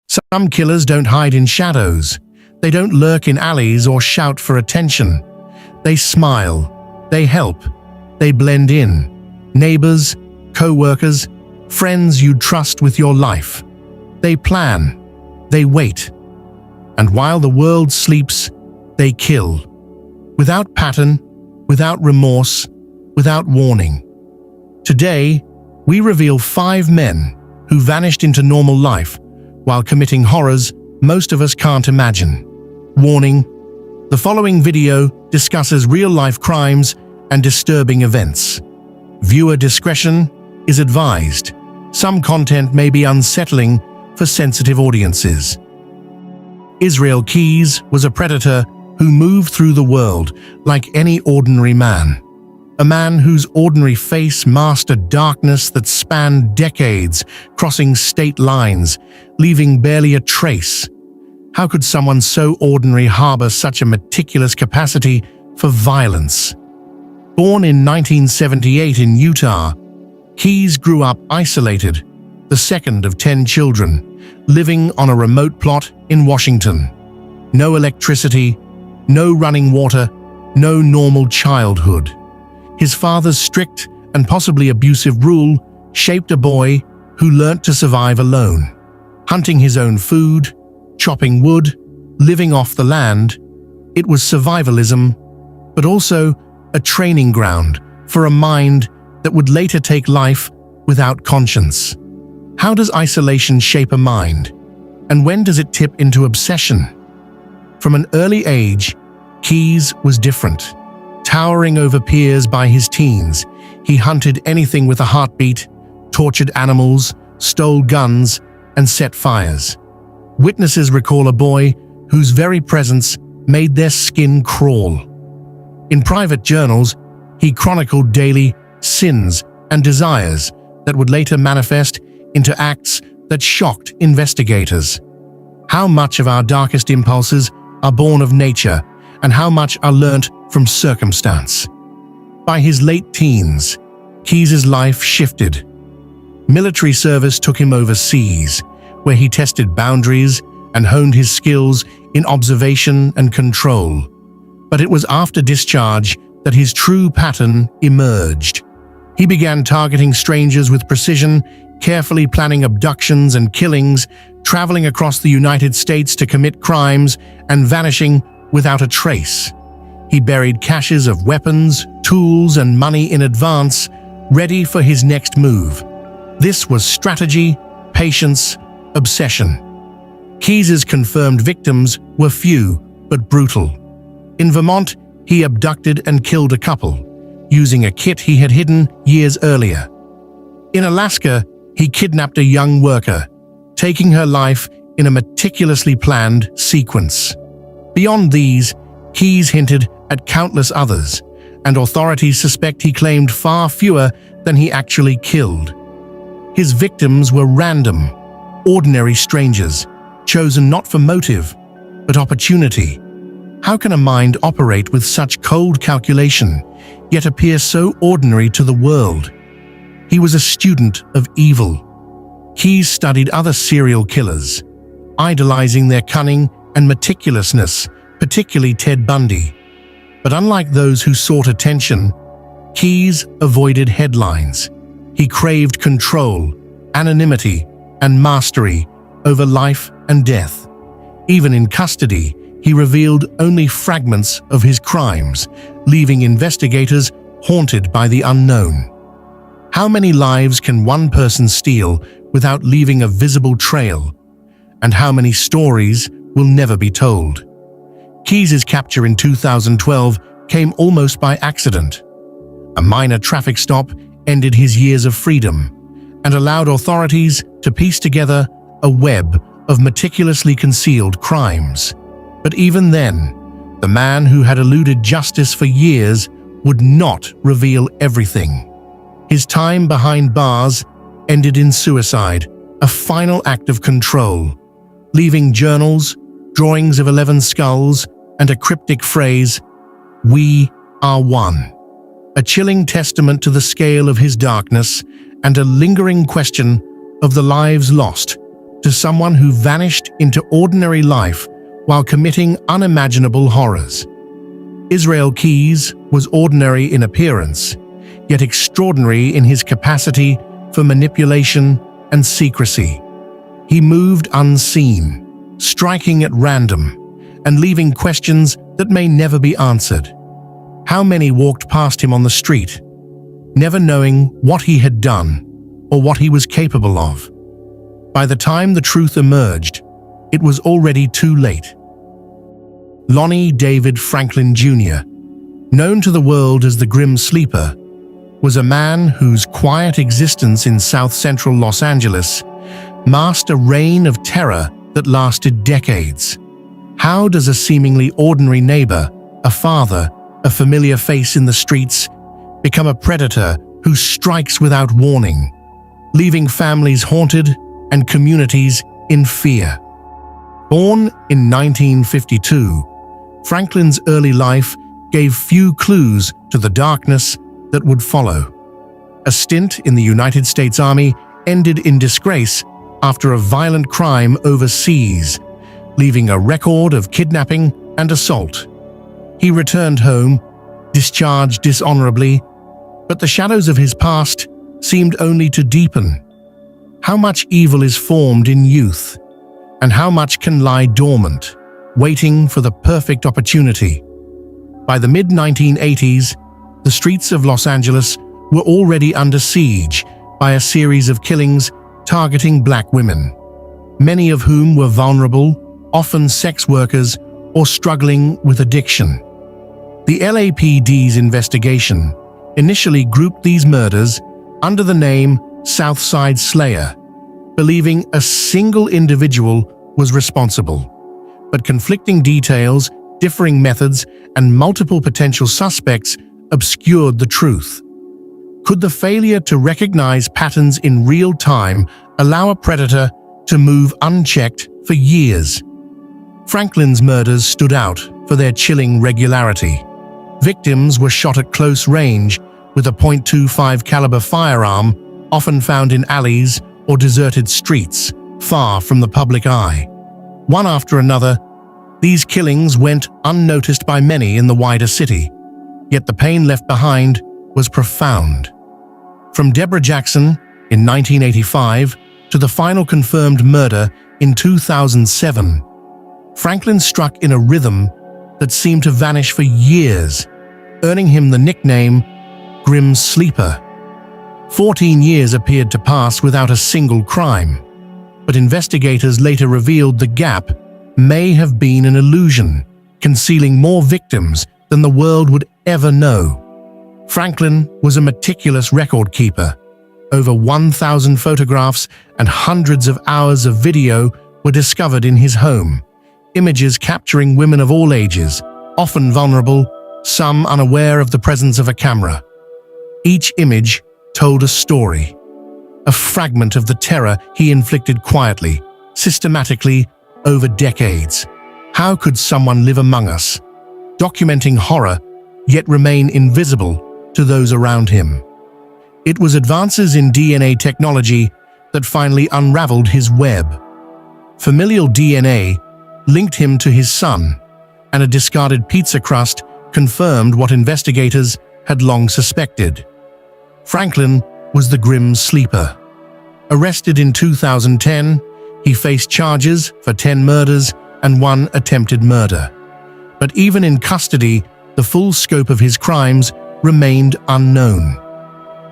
Some killers don't hide in shadows. They don't lurk in alleys or shout for attention. They smile, they help, they blend in. Neighbors, co-workers, friends you trust with your life. They plan, they wait. And while the world sleeps, they kill. Without pattern, without remorse, without warning. Today, we reveal 5 men who vanished into normal life while committing horrors most of us can't imagine. Warning: the following video discusses real-life crimes and disturbing events. Viewer discretion is advised. Some content may be unsettling for sensitive audiences. Israel Keyes was a predator who moved through the world like any ordinary man. A man whose ordinary face masked a darkness that spanned decades, crossing state lines, leaving barely a trace. How could someone so ordinary harbor such a meticulous capacity for violence? Born in 1978 in Utah, Keyes grew up isolated, the second of 10 children, living on a remote plot in Washington. No electricity, no running water, no normal childhood. His father's strict and possibly abusive rule shaped a boy who learnt to survive alone. Hunting his own food, chopping wood, living off the land. It was survivalism, but also a training ground for a mind that would later take life without conscience. How does isolation shape a mind? And when does it tip into obsession? From an early age, Keyes was different. Towering over peers by his teens, he hunted anything with a heartbeat, tortured animals, stole guns, and set fires. Witnesses recall a boy whose very presence made their skin crawl. In private journals, he chronicled daily sins and desires that would later manifest into acts that shocked investigators. How much of our darkest impulses are born of nature, and how much are learnt from circumstance? By his late teens, Keyes' life shifted. Military service took him overseas, where he tested boundaries and honed his skills in observation and control. But it was after discharge that his true pattern emerged. He began targeting strangers with precision, carefully planning abductions and killings, traveling across the United States to commit crimes, and vanishing without a trace. He buried caches of weapons, tools, and money in advance, ready for his next move. This was strategy, patience, obsession. Keyes' confirmed victims were few, but brutal. In Vermont, he abducted and killed a couple, using a kit he had hidden years earlier. In Alaska, he kidnapped a young worker, taking her life in a meticulously planned sequence. Beyond these, Keyes hinted at countless others, and authorities suspect he claimed far fewer than he actually killed. His victims were random, ordinary strangers, chosen not for motive, but opportunity. How can a mind operate with such cold calculation, yet appear so ordinary to the world? He was a student of evil. Keyes studied other serial killers, idolizing their cunning and meticulousness, particularly Ted Bundy. But unlike those who sought attention, Keyes avoided headlines. He craved control, anonymity, and mastery over life and death. Even in custody, he revealed only fragments of his crimes, leaving investigators haunted by the unknown. How many lives can one person steal without leaving a visible trail? And how many stories will never be told? Keyes' capture in 2012 came almost by accident. A minor traffic stop ended his years of freedom and allowed authorities to piece together a web of meticulously concealed crimes. But even then, the man who had eluded justice for years would not reveal everything. His time behind bars ended in suicide, a final act of control, leaving journals, drawings of 11 skulls, and a cryptic phrase, "We are one." A chilling testament to the scale of his darkness and a lingering question of the lives lost to someone who vanished into ordinary life while committing unimaginable horrors. Israel Keyes was ordinary in appearance, yet extraordinary in his capacity for manipulation and secrecy. He moved unseen, striking at random, and leaving questions that may never be answered. How many walked past him on the street, never knowing what he had done or what he was capable of? By the time the truth emerged, it was already too late. Lonnie David Franklin Jr., known to the world as the Grim Sleeper, was a man whose quiet existence in south-central Los Angeles masked a reign of terror that lasted decades. How does a seemingly ordinary neighbor, a father, a familiar face in the streets, become a predator who strikes without warning, leaving families haunted and communities in fear? Born in 1952, Franklin's early life gave few clues to the darkness that would follow. A stint in the United States Army ended in disgrace after a violent crime overseas, leaving a record of kidnapping and assault. He returned home, discharged dishonorably, but the shadows of his past seemed only to deepen. How much evil is formed in youth, and how much can lie dormant, waiting for the perfect opportunity? By the mid-1980s, the streets of Los Angeles were already under siege by a series of killings targeting black women, many of whom were vulnerable, often sex workers or struggling with addiction. The LAPD's investigation initially grouped these murders under the name Southside Slayer, believing a single individual was responsible. But conflicting details, differing methods, and multiple potential suspects obscured the truth. Could the failure to recognize patterns in real time allow a predator to move unchecked for years? Franklin's murders stood out for their chilling regularity. Victims were shot at close range with a .25 caliber firearm, often found in alleys or deserted streets, far from the public eye. One after another, these killings went unnoticed by many in the wider city, yet the pain left behind was profound. From Deborah Jackson in 1985 to the final confirmed murder in 2007, Franklin struck in a rhythm that seemed to vanish for years, earning him the nickname Grim Sleeper. 14 years appeared to pass without a single crime, but investigators later revealed the gap may have been an illusion, concealing more victims than the world would ever know. Franklin was a meticulous record keeper. Over 1,000 photographs and hundreds of hours of video were discovered in his home, images capturing women of all ages, often vulnerable, some unaware of the presence of a camera. Each image told a story, a fragment of the terror he inflicted quietly, systematically, over decades. How could someone live among us, documenting horror, yet remain invisible to those around him? It was advances in DNA technology that finally unraveled his web. Familial DNA linked him to his son, and a discarded pizza crust confirmed what investigators had long suspected. Franklin was the Grim Sleeper. Arrested in 2010, he faced charges for 10 murders and 1 attempted murder. But even in custody, the full scope of his crimes remained unknown.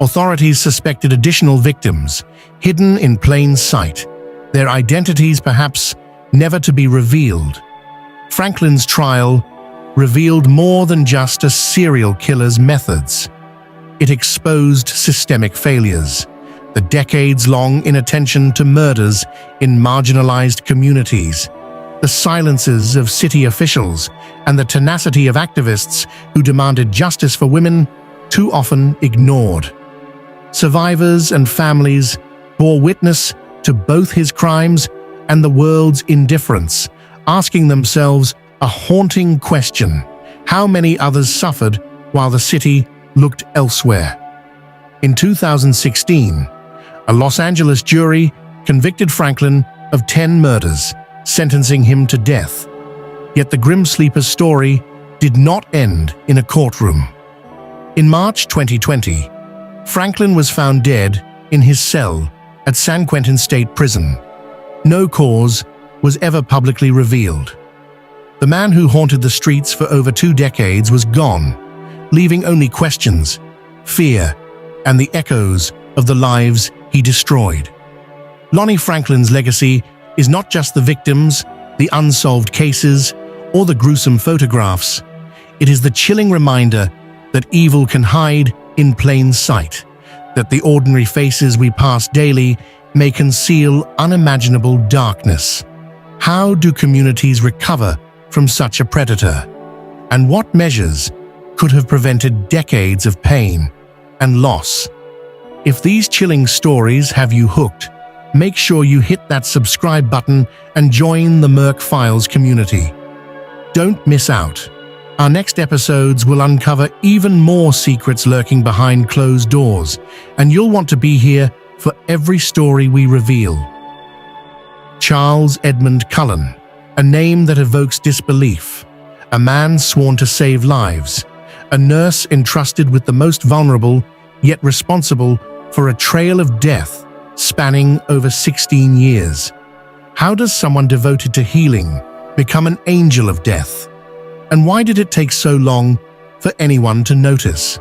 Authorities suspected additional victims, hidden in plain sight, their identities perhaps never to be revealed. Franklin's trial revealed more than just a serial killer's methods. It exposed systemic failures, the decades-long inattention to murders in marginalized communities, the silences of city officials, and the tenacity of activists who demanded justice for women, too often ignored. Survivors and families bore witness to both his crimes and the world's indifference, asking themselves a haunting question: how many others suffered while the city looked elsewhere? In 2016, a Los Angeles jury convicted Franklin of 10 murders, sentencing him to death. Yet the grim sleeper's story did not end in a courtroom. In March 2020, Franklin was found dead in his cell at San Quentin State Prison. No cause was ever publicly revealed. The man who haunted the streets for over 2 decades was gone, leaving only questions, fear, and the echoes of the lives he destroyed. Lonnie Franklin's legacy is not just the victims, the unsolved cases, or the gruesome photographs. It is the chilling reminder that evil can hide in plain sight, that the ordinary faces we pass daily may conceal unimaginable darkness. How do communities recover from such a predator? And what measures could have prevented decades of pain and loss? If these chilling stories have you hooked, make sure you hit that subscribe button and join the Merc Files community. Don't miss out. Our next episodes will uncover even more secrets lurking behind closed doors, and you'll want to be here for every story we reveal. Charles Edmund Cullen, a name that evokes disbelief, a man sworn to save lives, a nurse entrusted with the most vulnerable, yet responsible for a trail of death spanning over 16 years. How does someone devoted to healing become an angel of death? And why did it take so long for anyone to notice?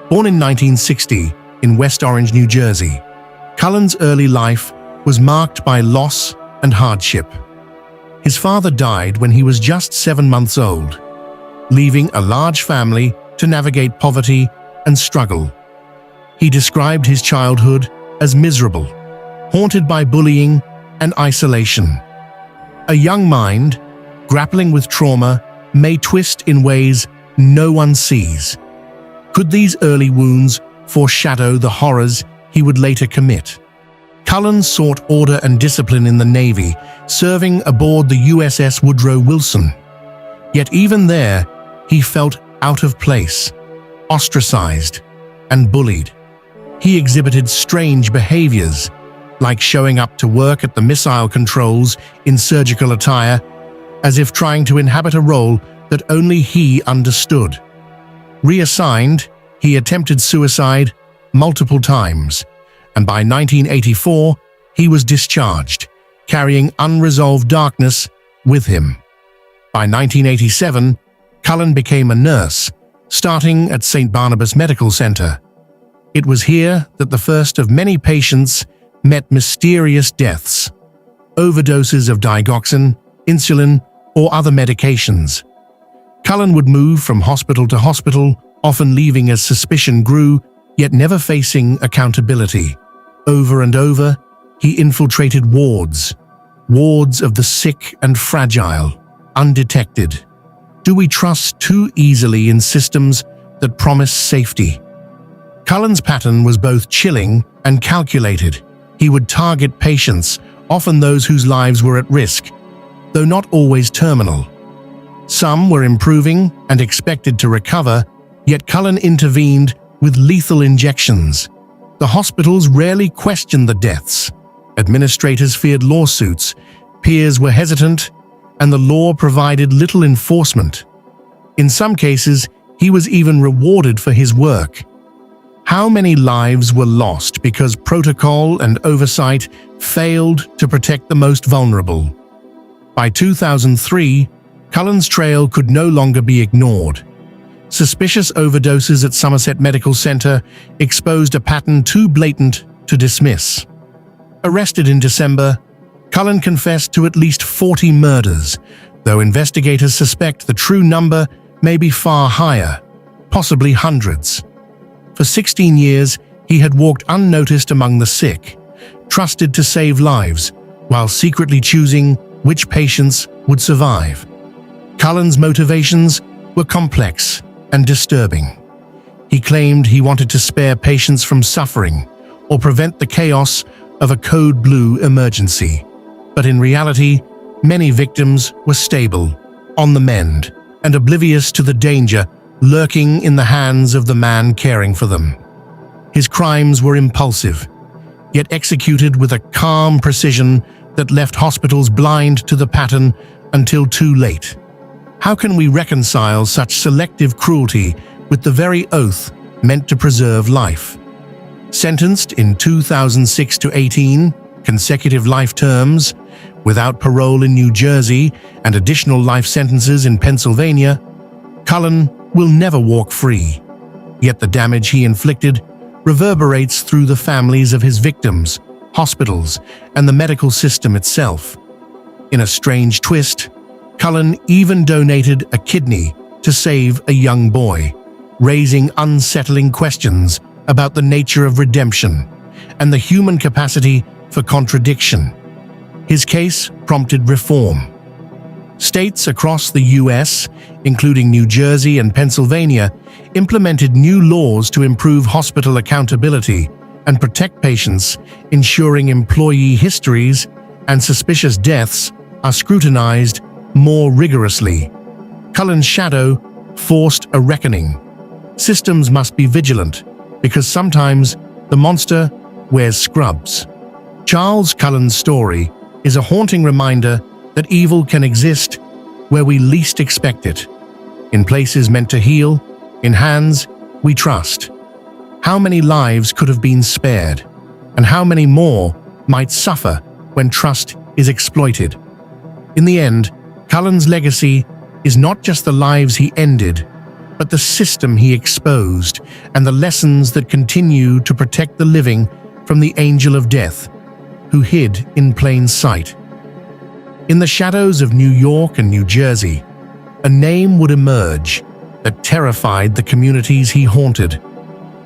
Born in 1960 in West Orange, New Jersey, Cullen's early life was marked by loss and hardship. His father died when he was just 7 months old, leaving a large family to navigate poverty and struggle. He described his childhood as miserable, haunted by bullying and isolation. A young mind, grappling with trauma, may twist in ways no one sees. Could these early wounds foreshadow the horrors he would later commit? Cullen sought order and discipline in the Navy, serving aboard the USS Woodrow Wilson. Yet even there, he felt out of place, ostracized, and bullied. He exhibited strange behaviors, like showing up to work at the missile controls in surgical attire, as if trying to inhabit a role that only he understood. Reassigned, he attempted suicide multiple times, and by 1984, he was discharged, carrying unresolved darkness with him. By 1987, Cullen became a nurse, starting at St. Barnabas Medical Center. It was here that the first of many patients met mysterious deaths, overdoses of digoxin, insulin, or other medications. Cullen would move from hospital to hospital, often leaving as suspicion grew, yet never facing accountability. Over and over, he infiltrated wards of the sick and fragile, undetected. Do we trust too easily in systems that promise safety? Cullen's pattern was both chilling and calculated. He would target patients, often those whose lives were at risk, though not always terminal. Some were improving and expected to recover, yet Cullen intervened with lethal injections. The hospitals rarely questioned the deaths. Administrators feared lawsuits, peers were hesitant, and the law provided little enforcement. In some cases, he was even rewarded for his work. How many lives were lost because protocol and oversight failed to protect the most vulnerable? By 2003, Cullen's trail could no longer be ignored. Suspicious overdoses at Somerset Medical Center exposed a pattern too blatant to dismiss. Arrested in December, Cullen confessed to at least 40 murders, though investigators suspect the true number may be far higher, possibly hundreds. For 16 years, he had walked unnoticed among the sick, trusted to save lives, while secretly choosing which patients would survive. Cullen's motivations were complex and disturbing. He claimed he wanted to spare patients from suffering or prevent the chaos of a code blue emergency. But in reality, many victims were stable, on the mend, and oblivious to the danger lurking in the hands of the man caring for them. His crimes were impulsive, yet executed with a calm precision that left hospitals blind to the pattern until too late. How can we reconcile such selective cruelty with the very oath meant to preserve life? Sentenced in 2006 to 18 consecutive life terms, without parole in New Jersey and additional life sentences in Pennsylvania, Cullen will never walk free. Yet the damage he inflicted reverberates through the families of his victims, hospitals, and the medical system itself. In a strange twist, Cullen even donated a kidney to save a young boy, raising unsettling questions about the nature of redemption and the human capacity for contradiction. His case prompted reform. States across the U.S., including New Jersey and Pennsylvania, implemented new laws to improve hospital accountability and protect patients, ensuring employee histories and suspicious deaths are scrutinized more rigorously. Cullen's shadow forced a reckoning. Systems must be vigilant, because sometimes the monster wears scrubs. Charles Cullen's story is a haunting reminder that evil can exist where we least expect it, in places meant to heal, in hands we trust. How many lives could have been spared, and how many more might suffer when trust is exploited? In the end, Cullen's legacy is not just the lives he ended, but the system he exposed and the lessons that continue to protect the living from the angel of death, who hid in plain sight. In the shadows of New York and New Jersey, a name would emerge that terrified the communities he haunted: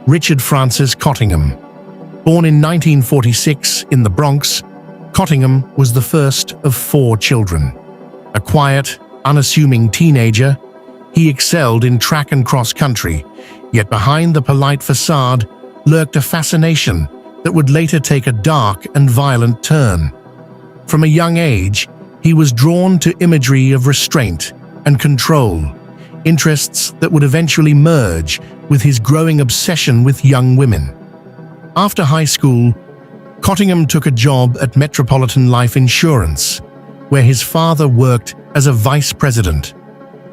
Richard Francis Cottingham. Born in 1946 in the Bronx, Cottingham was the first of 4 children. A quiet, unassuming teenager, he excelled in track and cross country, yet behind the polite facade lurked a fascination that would later take a dark and violent turn. From a young age, he was drawn to imagery of restraint and control, interests that would eventually merge with his growing obsession with young women. After high school, Cottingham took a job at Metropolitan Life Insurance, where his father worked as a vice president.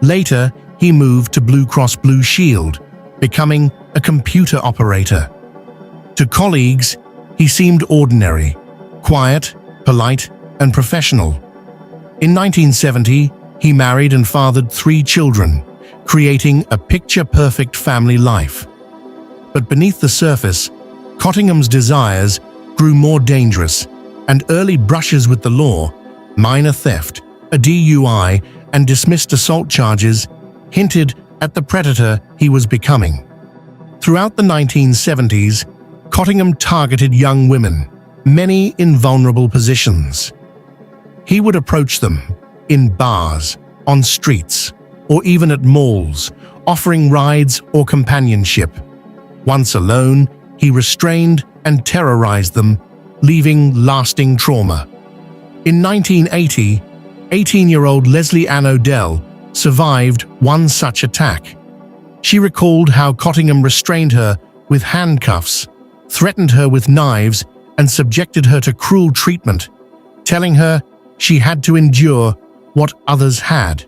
Later, he moved to Blue Cross Blue Shield, becoming a computer operator. To colleagues, he seemed ordinary, quiet, polite, and professional. In 1970, he married and fathered 3 children, creating a picture-perfect family life. But beneath the surface, Cottingham's desires grew more dangerous, and early brushes with the law, minor theft, a DUI, and dismissed assault charges hinted at the predator he was becoming. Throughout the 1970s, Cottingham targeted young women, many in vulnerable positions. He would approach them in bars, on streets, or even at malls, offering rides or companionship. Once alone, he restrained and terrorized them, leaving lasting trauma. In 1980, 18-year-old Leslie Ann Odell survived one such attack. She recalled how Cottingham restrained her with handcuffs, threatened her with knives, and subjected her to cruel treatment, telling her she had to endure what others had.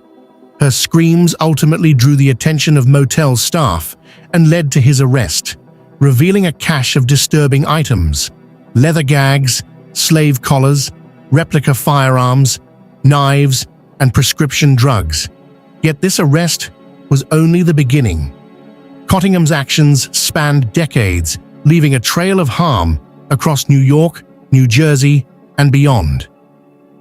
Her screams ultimately drew the attention of motel staff and led to his arrest, revealing a cache of disturbing items: leather gags, slave collars, replica firearms, knives, and prescription drugs. Yet this arrest was only the beginning. Cottingham's actions spanned decades, leaving a trail of harm across New York, New Jersey, and beyond.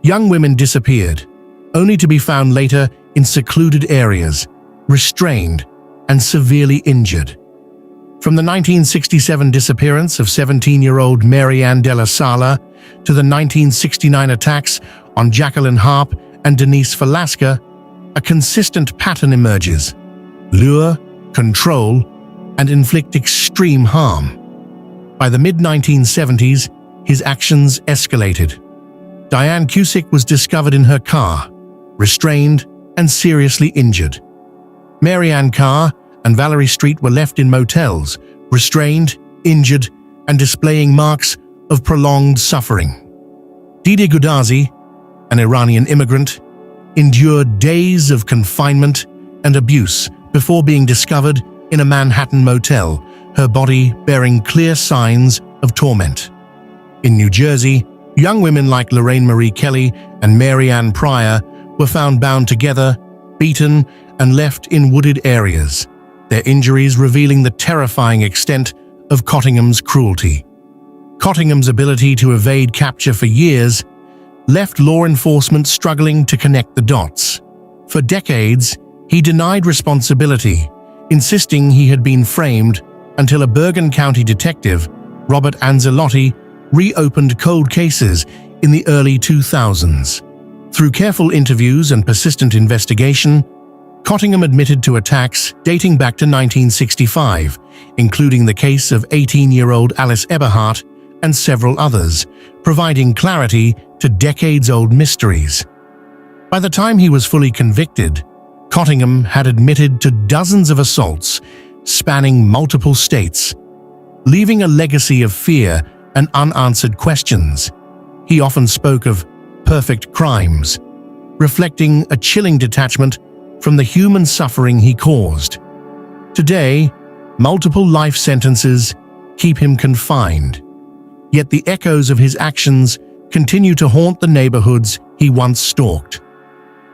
Young women disappeared, only to be found later in secluded areas, restrained and severely injured. From the 1967 disappearance of 17-year-old Mary Ann de la Sala to the 1969 attacks on Jacqueline Harp and Denise Velasca, a consistent pattern emerges: lure, control, and inflict extreme harm. By the mid-1970s, his actions escalated. Diane Cusick was discovered in her car, restrained and seriously injured. Mary Ann Carr and Valerie Street were left in motels, restrained, injured, and displaying marks of prolonged suffering. Didi Goudazi, an Iranian immigrant, endured days of confinement and abuse before being discovered in a Manhattan motel, her body bearing clear signs of torment. In New Jersey, young women like Lorraine Marie Kelly and Mary Ann Pryor were found bound together, beaten, and left in wooded areas, their injuries revealing the terrifying extent of Cottingham's cruelty. Cottingham's ability to evade capture for years left law enforcement struggling to connect the dots. For decades, he denied responsibility, insisting he had been framed until a Bergen County detective, Robert Anzelotti, reopened cold cases in the early 2000s. Through careful interviews and persistent investigation, Cottingham admitted to attacks dating back to 1965, including the case of 18-year-old Alice Eberhardt and several others, providing clarity to decades-old mysteries. By the time he was fully convicted, Cottingham had admitted to dozens of assaults spanning multiple states, leaving a legacy of fear and unanswered questions. He often spoke of perfect crimes, reflecting a chilling detachment from the human suffering he caused. Today, multiple life sentences keep him confined, yet the echoes of his actions continue to haunt the neighborhoods he once stalked.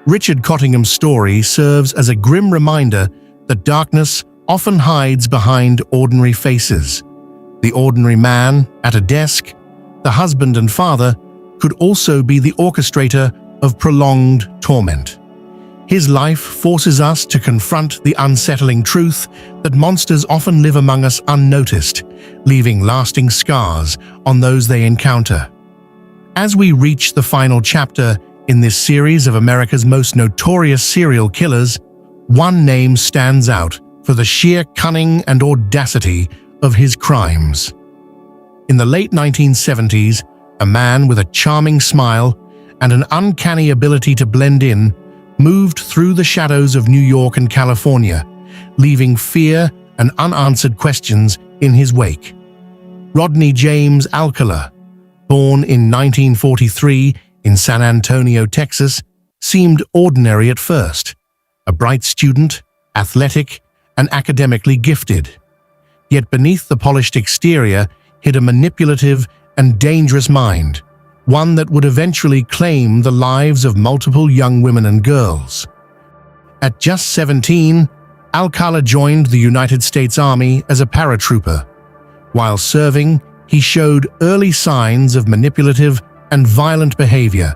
Richard Cottingham's story serves as a grim reminder that darkness often hides behind ordinary faces. The ordinary man at a desk, the husband and father, could also be the orchestrator of prolonged torment. His life forces us to confront the unsettling truth that monsters often live among us unnoticed, leaving lasting scars on those they encounter. As we reach the final chapter in this series of America's most notorious serial killers, one name stands out for the sheer cunning and audacity of his crimes. In the late 1970s, a man with a charming smile and an uncanny ability to blend in moved through the shadows of New York and California, leaving fear and unanswered questions in his wake. Rodney James Alcala, born in 1943 in San Antonio, Texas, seemed ordinary at first. A bright student, athletic, and academically gifted. Yet beneath the polished exterior hid a manipulative and dangerous mind, one that would eventually claim the lives of multiple young women and girls. At just 17, Alcala joined the United States Army as a paratrooper. While serving, he showed early signs of manipulative and violent behavior,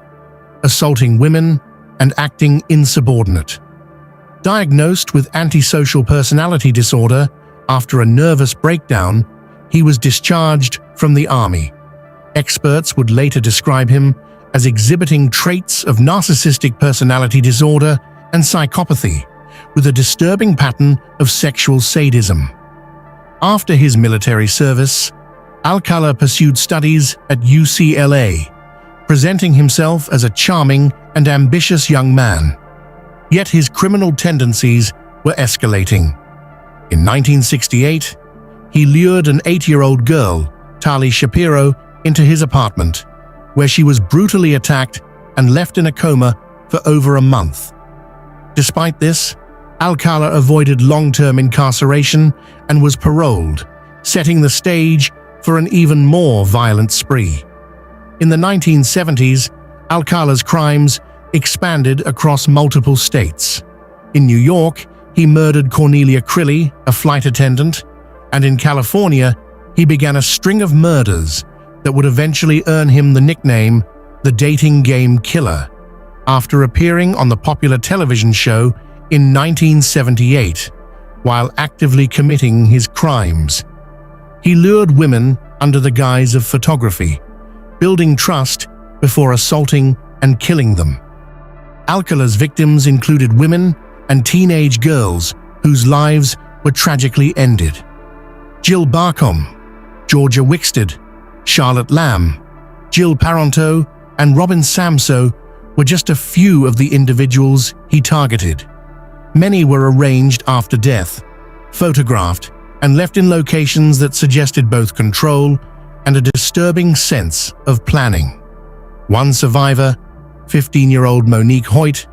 assaulting women and acting insubordinate. Diagnosed with antisocial personality disorder after a nervous breakdown, he was discharged from the Army. Experts would later describe him as exhibiting traits of narcissistic personality disorder and psychopathy, with a disturbing pattern of sexual sadism. After his military service, Alcala pursued studies at UCLA, presenting himself as a charming and ambitious young man. Yet his criminal tendencies were escalating. In 1968, he lured an 8-year-old girl, Tali Shapiro, into his apartment, where she was brutally attacked and left in a coma for over a month. Despite this, Alcala avoided long-term incarceration and was paroled, setting the stage for an even more violent spree. In the 1970s, Alcala's crimes expanded across multiple states. In New York, he murdered Cornelia Crilly, a flight attendant, and in California, he began a string of murders that would eventually earn him the nickname the Dating Game Killer, after appearing on the popular television show in 1978 while actively committing his crimes. He lured women under the guise of photography, building trust before assaulting and killing them. Alcala's victims included women and teenage girls whose lives were tragically ended. Jill Barcombe, Georgia Wickstead, Charlotte Lamb, Jill Parenteau, and Robin Samso were just a few of the individuals he targeted. Many were arranged after death, photographed, and left in locations that suggested both control and a disturbing sense of planning. One survivor, 15-year-old Monique Hoyt,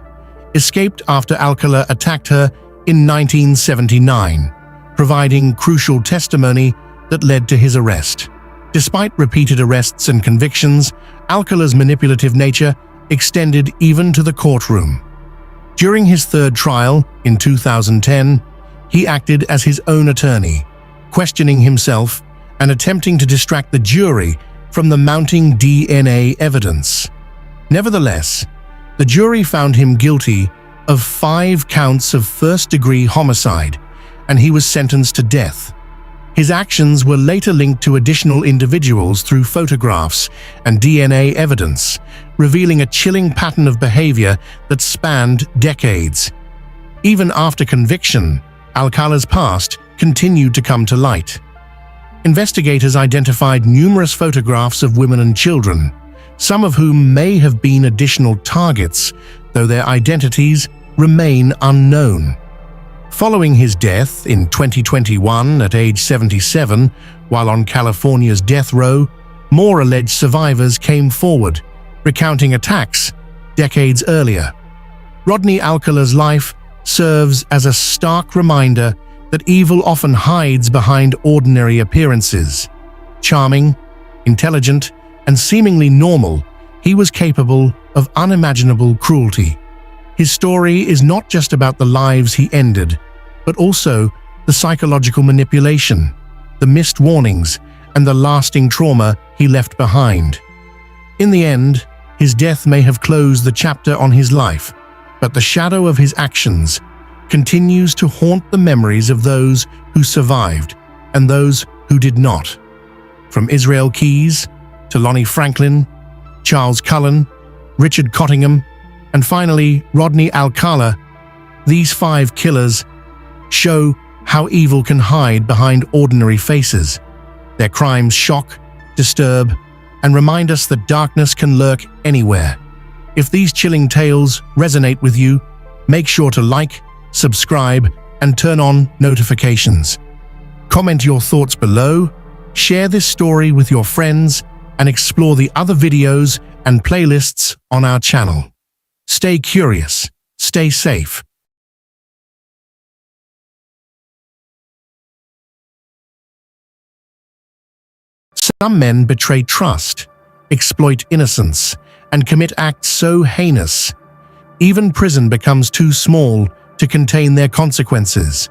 escaped after Alcala attacked her in 1979, providing crucial testimony that led to his arrest. Despite repeated arrests and convictions, Alcala's manipulative nature extended even to the courtroom. During his third trial in 2010, he acted as his own attorney, questioning himself and attempting to distract the jury from the mounting DNA evidence. Nevertheless, the jury found him guilty of 5 counts of first-degree homicide, and he was sentenced to death. His actions were later linked to additional individuals through photographs and DNA evidence, revealing a chilling pattern of behavior that spanned decades. Even after conviction, Alcala's past continued to come to light. Investigators identified numerous photographs of women and children, some of whom may have been additional targets, though their identities remain unknown. Following his death in 2021 at age 77, while on California's death row, more alleged survivors came forward, recounting attacks decades earlier. Rodney Alcala's life serves as a stark reminder that evil often hides behind ordinary appearances. Charming, intelligent, and seemingly normal, he was capable of unimaginable cruelty. His story is not just about the lives he ended, but also the psychological manipulation, the missed warnings, and the lasting trauma he left behind. In the end, his death may have closed the chapter on his life, but the shadow of his actions continues to haunt the memories of those who survived and those who did not. From Israel Keyes to Lonnie Franklin, Charles Cullen, Richard Cottingham, and finally Rodney Alcala, these 5 killers show how evil can hide behind ordinary faces. Their crimes shock, disturb, and remind us that darkness can lurk anywhere. If these chilling tales resonate with you, make sure to like, subscribe, and turn on notifications. Comment your thoughts below, share this story with your friends, and explore the other videos and playlists on our channel. Stay curious, stay safe. Some men betray trust, exploit innocence, and commit acts so heinous, even prison becomes too small to contain their consequences.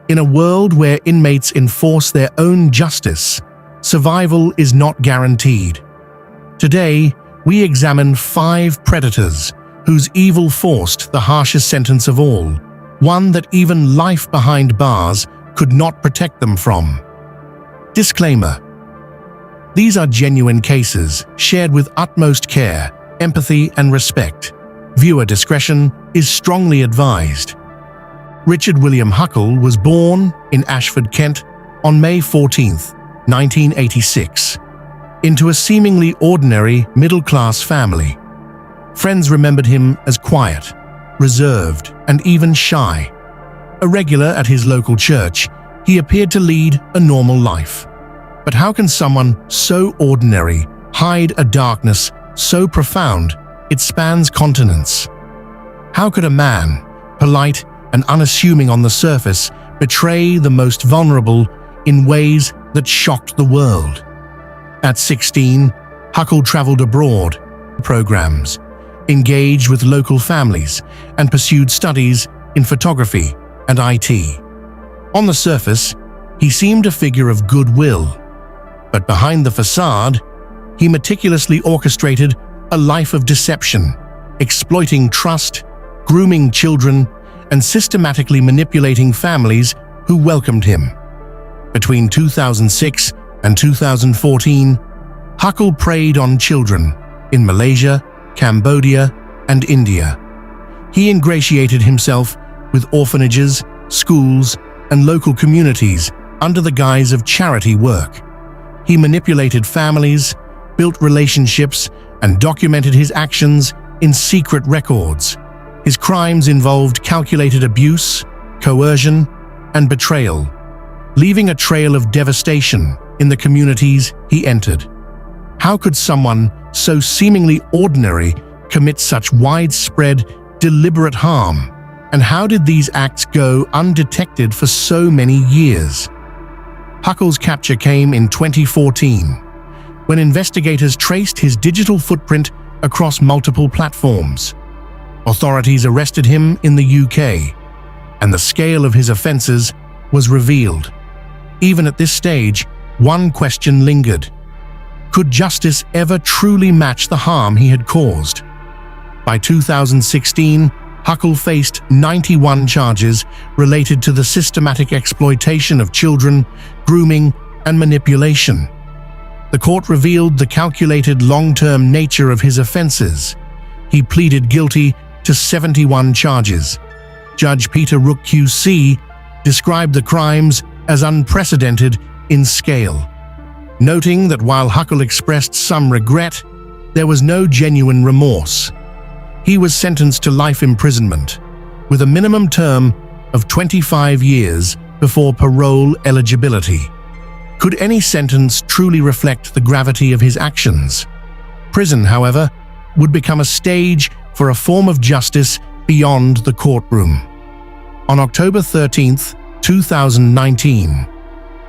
In a world where inmates enforce their own justice, survival is not guaranteed. Today, we examine 5 predators whose evil forced the harshest sentence of all, one that even life behind bars could not protect them from. Disclaimer: these are genuine cases shared with utmost care, empathy, and respect. Viewer discretion is strongly advised. Richard William Huckle was born in Ashford, Kent, on May 14, 1986, into a seemingly ordinary middle-class family. Friends remembered him as quiet, reserved, and even shy. A regular at his local church, he appeared to lead a normal life. But how can someone so ordinary hide a darkness so profound it spans continents? How could a man, polite and unassuming on the surface, betray the most vulnerable in ways that shocked the world? At 16, Huckle traveled abroad, programs, engaged with local families, and pursued studies in photography and IT. On the surface, he seemed a figure of goodwill, but behind the facade, he meticulously orchestrated a life of deception, exploiting trust, grooming children, and systematically manipulating families who welcomed him. Between 2006 and 2014, Huckle preyed on children in Malaysia, Cambodia, and India. He ingratiated himself with orphanages, schools, and local communities under the guise of charity work. He manipulated families, built relationships, and documented his actions in secret records. His crimes involved calculated abuse, coercion, and betrayal, leaving a trail of devastation in the communities he entered. How could someone so seemingly ordinary commit such widespread, deliberate harm? And how did these acts go undetected for so many years? Huckle's capture came in 2014, when investigators traced his digital footprint across multiple platforms. Authorities arrested him in the UK, and the scale of his offences was revealed. Even at this stage, one question lingered. Could justice ever truly match the harm he had caused? By 2016, Huckle faced 91 charges related to the systematic exploitation of children, grooming, and manipulation. The court revealed the calculated long-term nature of his offences. He pleaded guilty to 71 charges. Judge Peter Rook QC described the crimes as unprecedented in scale, noting that while Huckle expressed some regret, there was no genuine remorse. He was sentenced to life imprisonment, with a minimum term of 25 years before parole eligibility. Could any sentence truly reflect the gravity of his actions? Prison, however, would become a stage for a form of justice beyond the courtroom. On October 13, 2019,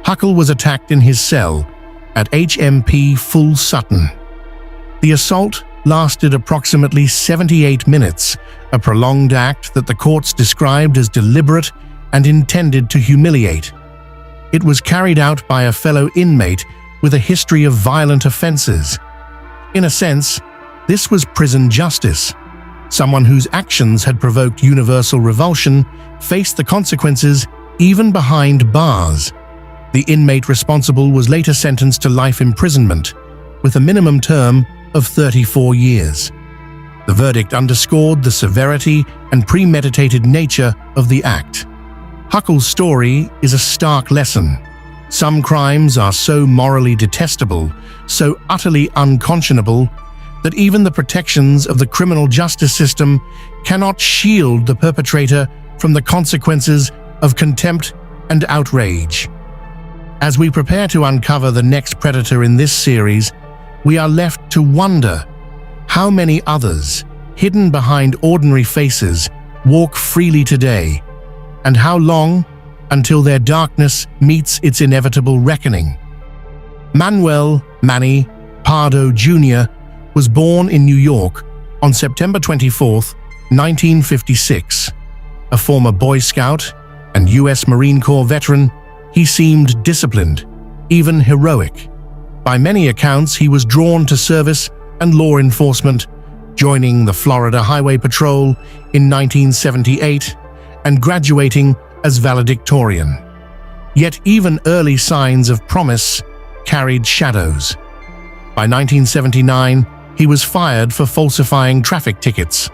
Huckle was attacked in his cell at HMP Full Sutton. The assault lasted approximately 78 minutes, a prolonged act that the courts described as deliberate and intended to humiliate. It was carried out by a fellow inmate with a history of violent offences. In a sense, this was prison justice. Someone whose actions had provoked universal revulsion faced the consequences even behind bars. The inmate responsible was later sentenced to life imprisonment, with a minimum term of 34 years. The verdict underscored the severity and premeditated nature of the act. Huckle's story is a stark lesson. Some crimes are so morally detestable, so utterly unconscionable, that even the protections of the criminal justice system cannot shield the perpetrator from the consequences of contempt and outrage. As we prepare to uncover the next predator in this series, we are left to wonder how many others, hidden behind ordinary faces, walk freely today, and how long until their darkness meets its inevitable reckoning. Manuel "Manny" Pardo Jr. was born in New York on September 24, 1956. A former Boy Scout and U.S. Marine Corps veteran, he seemed disciplined, even heroic. By many accounts, he was drawn to service and law enforcement, joining the Florida Highway Patrol in 1978 and graduating as valedictorian. Yet even early signs of promise carried shadows. By 1979, he was fired for falsifying traffic tickets,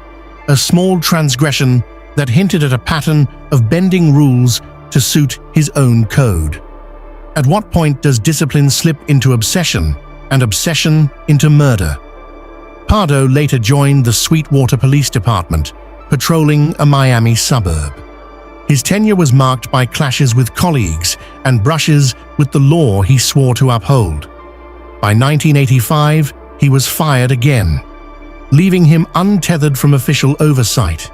a small transgression that hinted at a pattern of bending rules to suit his own code. At what point does discipline slip into obsession and obsession into murder? Pardo later joined the Sweetwater Police Department, patrolling a Miami suburb. His tenure was marked by clashes with colleagues and brushes with the law he swore to uphold. By 1985, he was fired again, leaving him untethered from official oversight.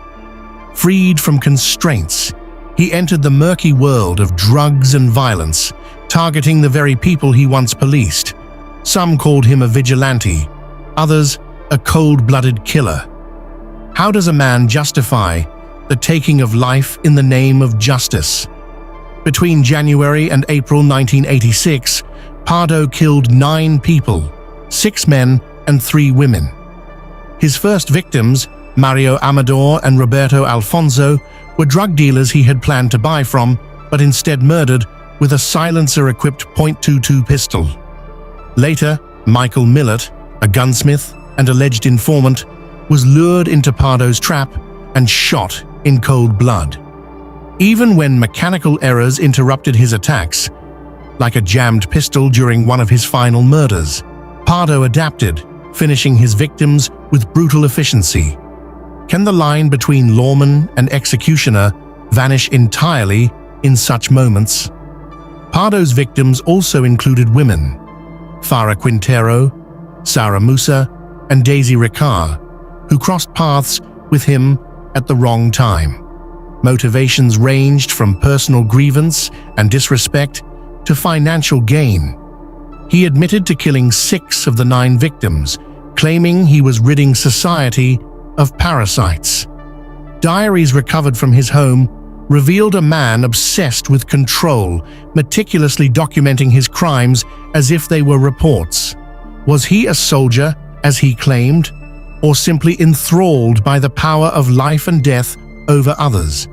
Freed from constraints, he entered the murky world of drugs and violence, targeting the very people he once policed. Some called him a vigilante, others a cold-blooded killer. How does a man justify the taking of life in the name of justice? Between January and April 1986, Pardo killed 9 people, 6 men and 3 women. His first victims, Mario Amador and Roberto Alfonso, were drug dealers he had planned to buy from, but instead murdered with a silencer-equipped .22 pistol. Later, Michael Millett, a gunsmith and alleged informant, was lured into Pardo's trap and shot in cold blood. Even when mechanical errors interrupted his attacks, like a jammed pistol during one of his final murders, Pardo adapted, finishing his victims with brutal efficiency. Can the line between lawman and executioner vanish entirely in such moments? Pardo's victims also included women: Farah Quintero, Sarah Musa, and Daisy Ricard, who crossed paths with him at the wrong time. Motivations ranged from personal grievance and disrespect to financial gain. He admitted to killing 6 of the 9 victims, claiming he was ridding society of parasites. Diaries recovered from his home revealed a man obsessed with control, meticulously documenting his crimes as if they were reports. Was he a soldier, as he claimed, or simply enthralled by the power of life and death over others?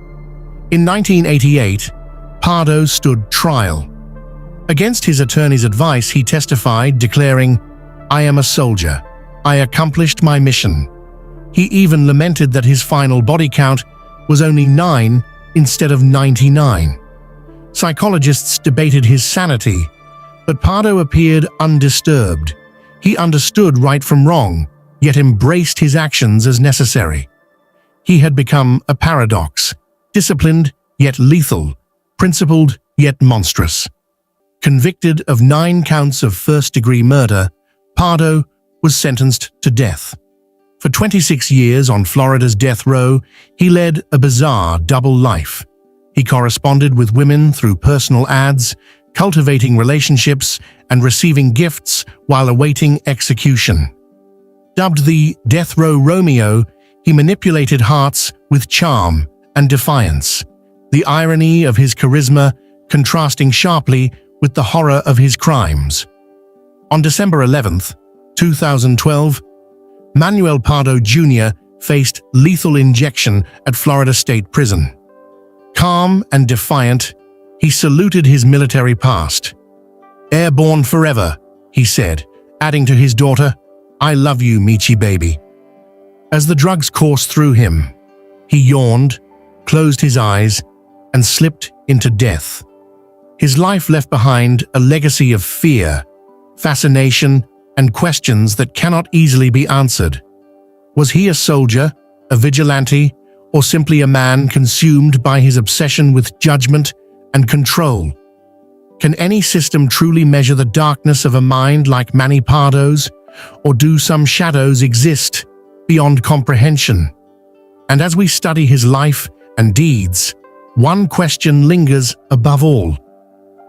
In 1988, Pardo stood trial. Against his attorney's advice, he testified, declaring, "I am a soldier. I accomplished my mission." He even lamented that his final body count was only 9 instead of 99. Psychologists debated his sanity, but Pardo appeared undisturbed. He understood right from wrong, yet embraced his actions as necessary. He had become a paradox, disciplined yet lethal, principled yet monstrous. Convicted of 9 counts of first-degree murder, Pardo was sentenced to death. For 26 years on Florida's death row, he led a bizarre double life. He corresponded with women through personal ads, cultivating relationships and receiving gifts while awaiting execution. Dubbed the Death Row Romeo, he manipulated hearts with charm and defiance, the irony of his charisma contrasting sharply with the horror of his crimes. On December 11, 2012, Manuel Pardo Jr. faced lethal injection at Florida State Prison. Calm and defiant, he saluted his military past. "Airborne forever," he said, adding to his daughter, "I love you, Michi baby." As the drugs coursed through him, he yawned, closed his eyes, and slipped into death. His life left behind a legacy of fear, fascination, and questions that cannot easily be answered. Was he a soldier, a vigilante, or simply a man consumed by his obsession with judgment and control? Can any system truly measure the darkness of a mind like Manny Pardo's, or do some shadows exist beyond comprehension? And as we study his life and deeds, one question lingers above all.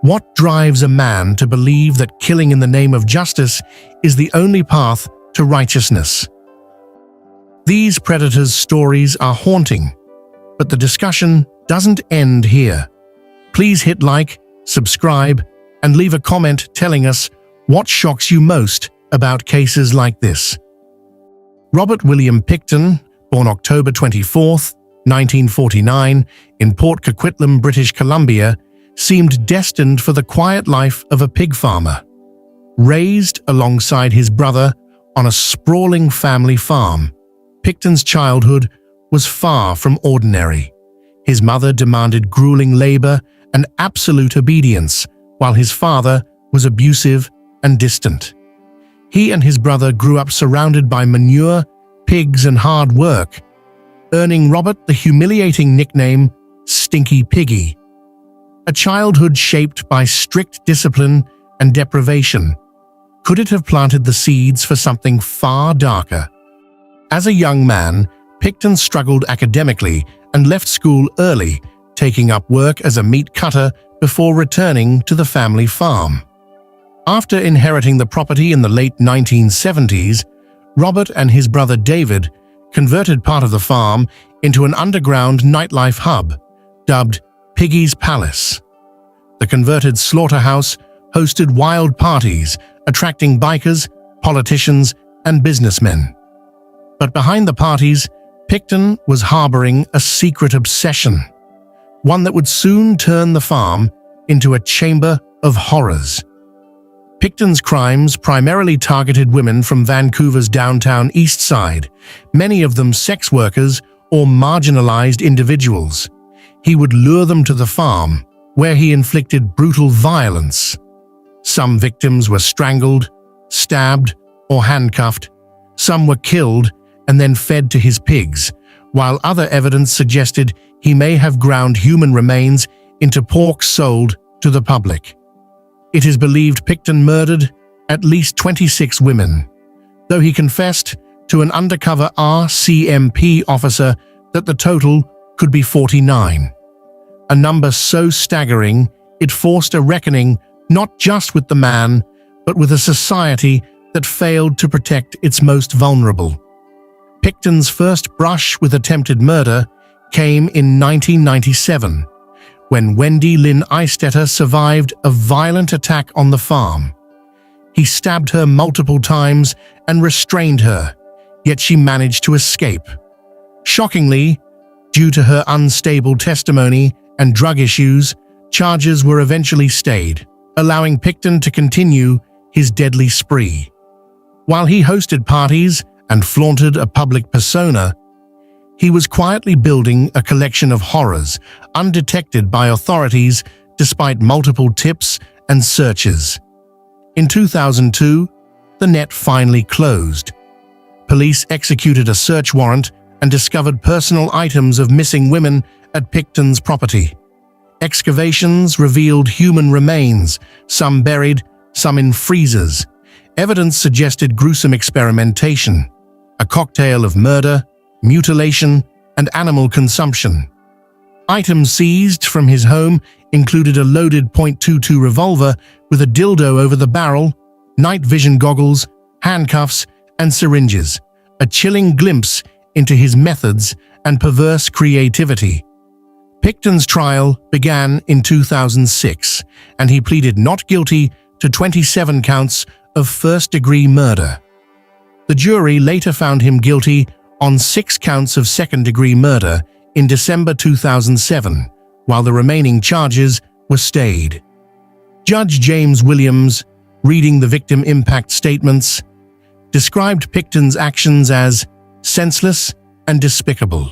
What drives a man to believe that killing in the name of justice is the only path to righteousness? These predators' stories are haunting, but the discussion doesn't end here. Please hit like, subscribe, and leave a comment telling us what shocks you most about cases like this. Robert William Pickton, born October 24, 1949, in Port Coquitlam, British Columbia, seemed destined for the quiet life of a pig farmer. Raised alongside his brother on a sprawling family farm, Pickton's childhood was far from ordinary. His mother demanded grueling labor and absolute obedience, while his father was abusive and distant. He and his brother grew up surrounded by manure, pigs, and hard work, earning Robert the humiliating nickname Stinky Piggy. A childhood shaped by strict discipline and deprivation. Could it have planted the seeds for something far darker? As a young man, Pickton struggled academically and left school early, taking up work as a meat cutter before returning to the family farm. After inheriting the property in the late 1970s, Robert and his brother David converted part of the farm into an underground nightlife hub, dubbed Piggy's Palace. The converted slaughterhouse hosted wild parties, attracting bikers, politicians, and businessmen. But behind the parties, Pickton was harboring a secret obsession, one that would soon turn the farm into a chamber of horrors. Pickton's crimes primarily targeted women from Vancouver's downtown east side, many of them sex workers or marginalized individuals. He would lure them to the farm, where he inflicted brutal violence. Some victims were strangled, stabbed, or handcuffed. Some were killed and then fed to his pigs, while other evidence suggested he may have ground human remains into pork sold to the public. It is believed Pickton murdered at least 26 women, though he confessed to an undercover RCMP officer that the total could be 49. A number so staggering, it forced a reckoning not just with the man, but with a society that failed to protect its most vulnerable. Picton's first brush with attempted murder came in 1997, when Wendy Lynn Eistetter survived a violent attack on the farm. He stabbed her multiple times and restrained her, yet she managed to escape. Shockingly, due to her unstable testimony and drug issues, charges were eventually stayed, allowing Picton to continue his deadly spree. While he hosted parties and flaunted a public persona, he was quietly building a collection of horrors undetected by authorities despite multiple tips and searches. In 2002, the net finally closed. Police executed a search warrant and discovered personal items of missing women at Picton's property. Excavations revealed human remains, some buried, some in freezers. Evidence suggested gruesome experimentation, a cocktail of murder, mutilation, and animal consumption. Items seized from his home included a loaded .22 revolver with a dildo over the barrel, night vision goggles, handcuffs, and syringes, a chilling glimpse into his methods and perverse creativity. Picton's trial began in 2006, and he pleaded not guilty to 27 counts of first-degree murder. The jury later found him guilty on 6 counts of second-degree murder in December 2007, while the remaining charges were stayed. Judge James Williams, reading the victim impact statements, described Picton's actions as senseless and despicable.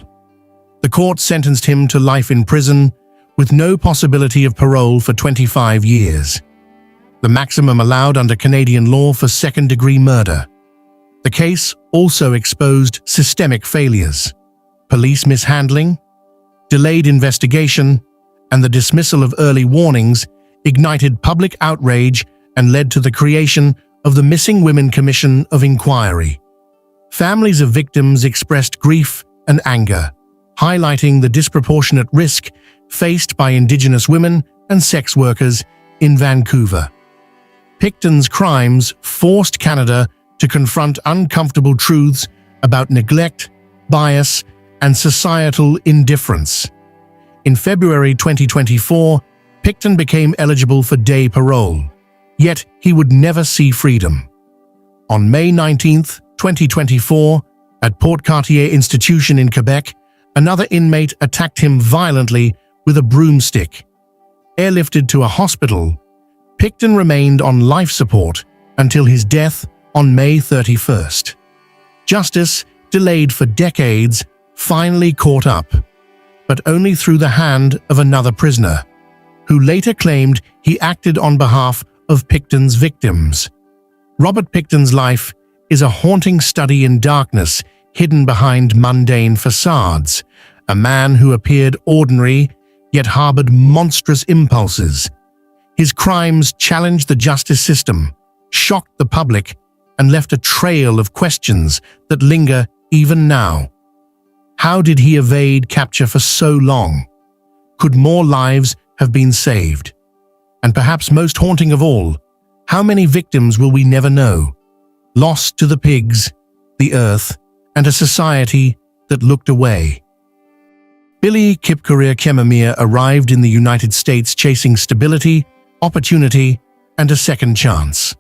The court sentenced him to life in prison with no possibility of parole for 25 years, the maximum allowed under Canadian law for second-degree murder. The case also exposed systemic failures, police mishandling, delayed investigation, and the dismissal of early warnings ignited public outrage and led to the creation of the Missing Women Commission of Inquiry. Families of victims expressed grief and anger, highlighting the disproportionate risk faced by Indigenous women and sex workers in Vancouver. Picton's crimes forced Canada to confront uncomfortable truths about neglect, bias, and societal indifference. In February 2024, Picton became eligible for day parole, yet he would never see freedom. On May 19, 2024, at Port Cartier Institution in Quebec, another inmate attacked him violently with a broomstick. Airlifted to a hospital, Picton remained on life support until his death on May 31st. Justice, delayed for decades, finally caught up, but only through the hand of another prisoner, who later claimed he acted on behalf of Picton's victims. Robert Picton's life is a haunting study in darkness hidden behind mundane facades, a man who appeared ordinary yet harbored monstrous impulses. His crimes challenged the justice system, shocked the public, and left a trail of questions that linger even now. How did he evade capture for so long? Could more lives have been saved? And perhaps most haunting of all, how many victims will we never know? Lost to the pigs, the earth, and a society that looked away. Billy Kipkorir Kemamir arrived in the United States chasing stability, opportunity, and a second chance.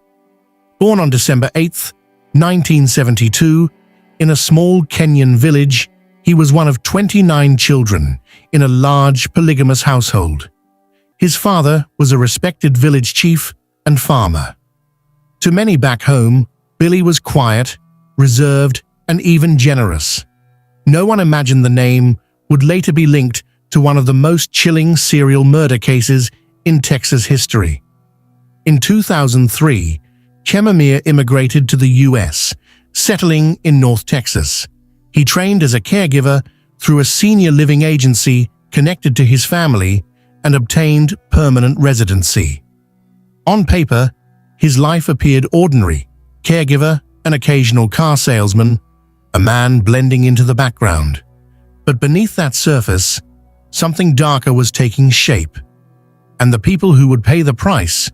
Born on December 8, 1972, in a small Kenyan village, he was one of 29 children in a large polygamous household. His father was a respected village chief and farmer. To many back home, Billy was quiet, reserved, and even generous. No one imagined the name would later be linked to one of the most chilling serial murder cases in Texas history. In 2003, Kemamir immigrated to the U.S., settling in North Texas. He trained as a caregiver through a senior living agency connected to his family and obtained permanent residency. On paper, his life appeared ordinary: caregiver, an occasional car salesman, a man blending into the background. But beneath that surface, something darker was taking shape, and the people who would pay the price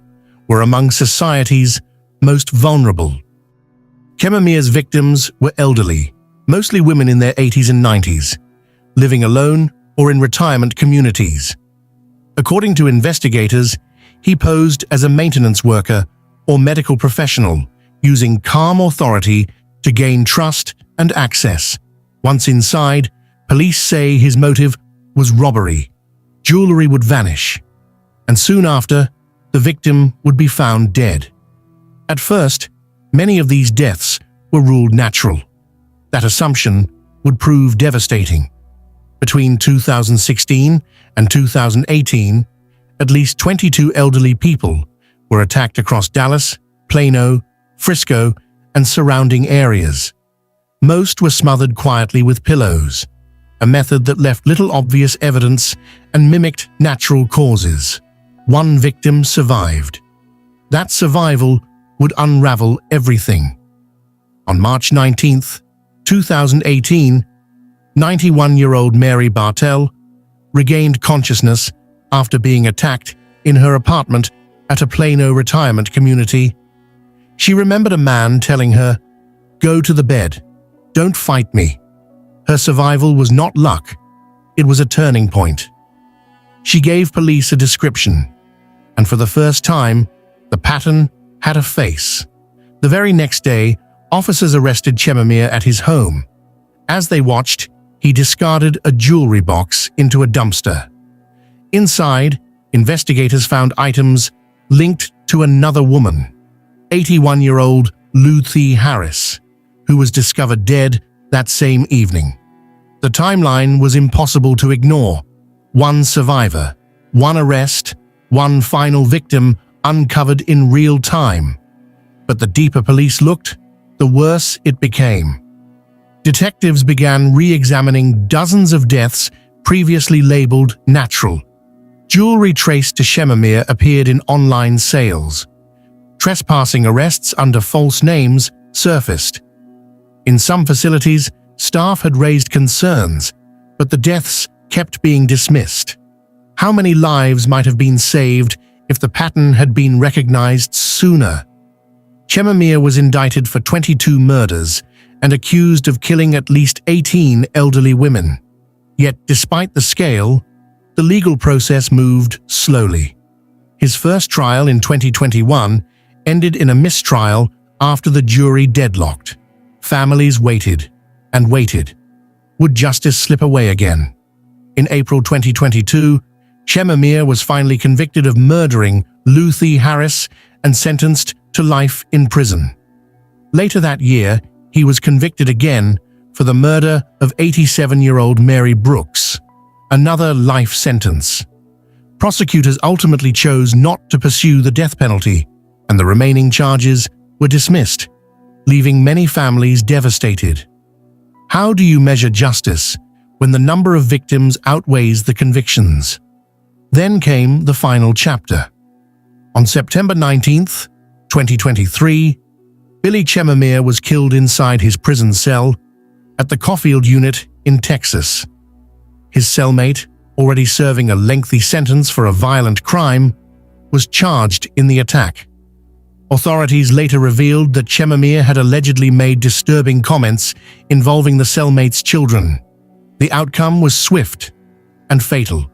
were among society's most vulnerable. Chemamir's victims were elderly, mostly women in their 80s and 90s, living alone or in retirement communities. According to investigators, he posed as a maintenance worker or medical professional, using calm authority to gain trust and access. Once inside, police say his motive was robbery. Jewelry would vanish, and soon after, the victim would be found dead. At first, many of these deaths were ruled natural. That assumption would prove devastating. Between 2016 and 2018, at least 22 elderly people were attacked across Dallas, Plano, Frisco, and surrounding areas. Most were smothered quietly with pillows, a method that left little obvious evidence and mimicked natural causes. One victim survived. That survival would unravel everything. On March 19, 2018, 91-year-old Mary Bartell regained consciousness after being attacked in her apartment at a Plano retirement community. She remembered a man telling her, "Go to the bed. Don't fight me." Her survival was not luck. It was a turning point. She gave police a description, and for the first time, the pattern had a face. The very next day, officers arrested Chemamir at his home. As they watched, he discarded a jewelry box into a dumpster. Inside, investigators found items linked to another woman, 81-year-old Luthi Harris, who was discovered dead that same evening. The timeline was impossible to ignore. One survivor, one arrest, one final victim uncovered in real time. But the deeper police looked, the worse it became. Detectives began re-examining dozens of deaths previously labeled natural. Jewelry traced to Chemamir appeared in online sales. Trespassing arrests under false names surfaced. In some facilities, staff had raised concerns, but the deaths kept being dismissed. How many lives might have been saved if the pattern had been recognized sooner? Chemamir was indicted for 22 murders and accused of killing at least 18 elderly women. Yet, despite the scale, the legal process moved slowly. His first trial in 2021 ended in a mistrial after the jury deadlocked. Families waited and waited. Would justice slip away again? In April 2022, Chemamir was finally convicted of murdering Luthi Harris and sentenced to life in prison. Later that year, he was convicted again for the murder of 87-year-old Mary Brooks, another life sentence. Prosecutors ultimately chose not to pursue the death penalty, and the remaining charges were dismissed, leaving many families devastated. How do you measure justice when the number of victims outweighs the convictions? Then came the final chapter. On September 19, 2023, Billy Chemamir was killed inside his prison cell at the Caulfield unit in Texas. His cellmate, already serving a lengthy sentence for a violent crime, was charged in the attack. Authorities later revealed that Chemamir had allegedly made disturbing comments involving the cellmate's children. The outcome was swift and fatal.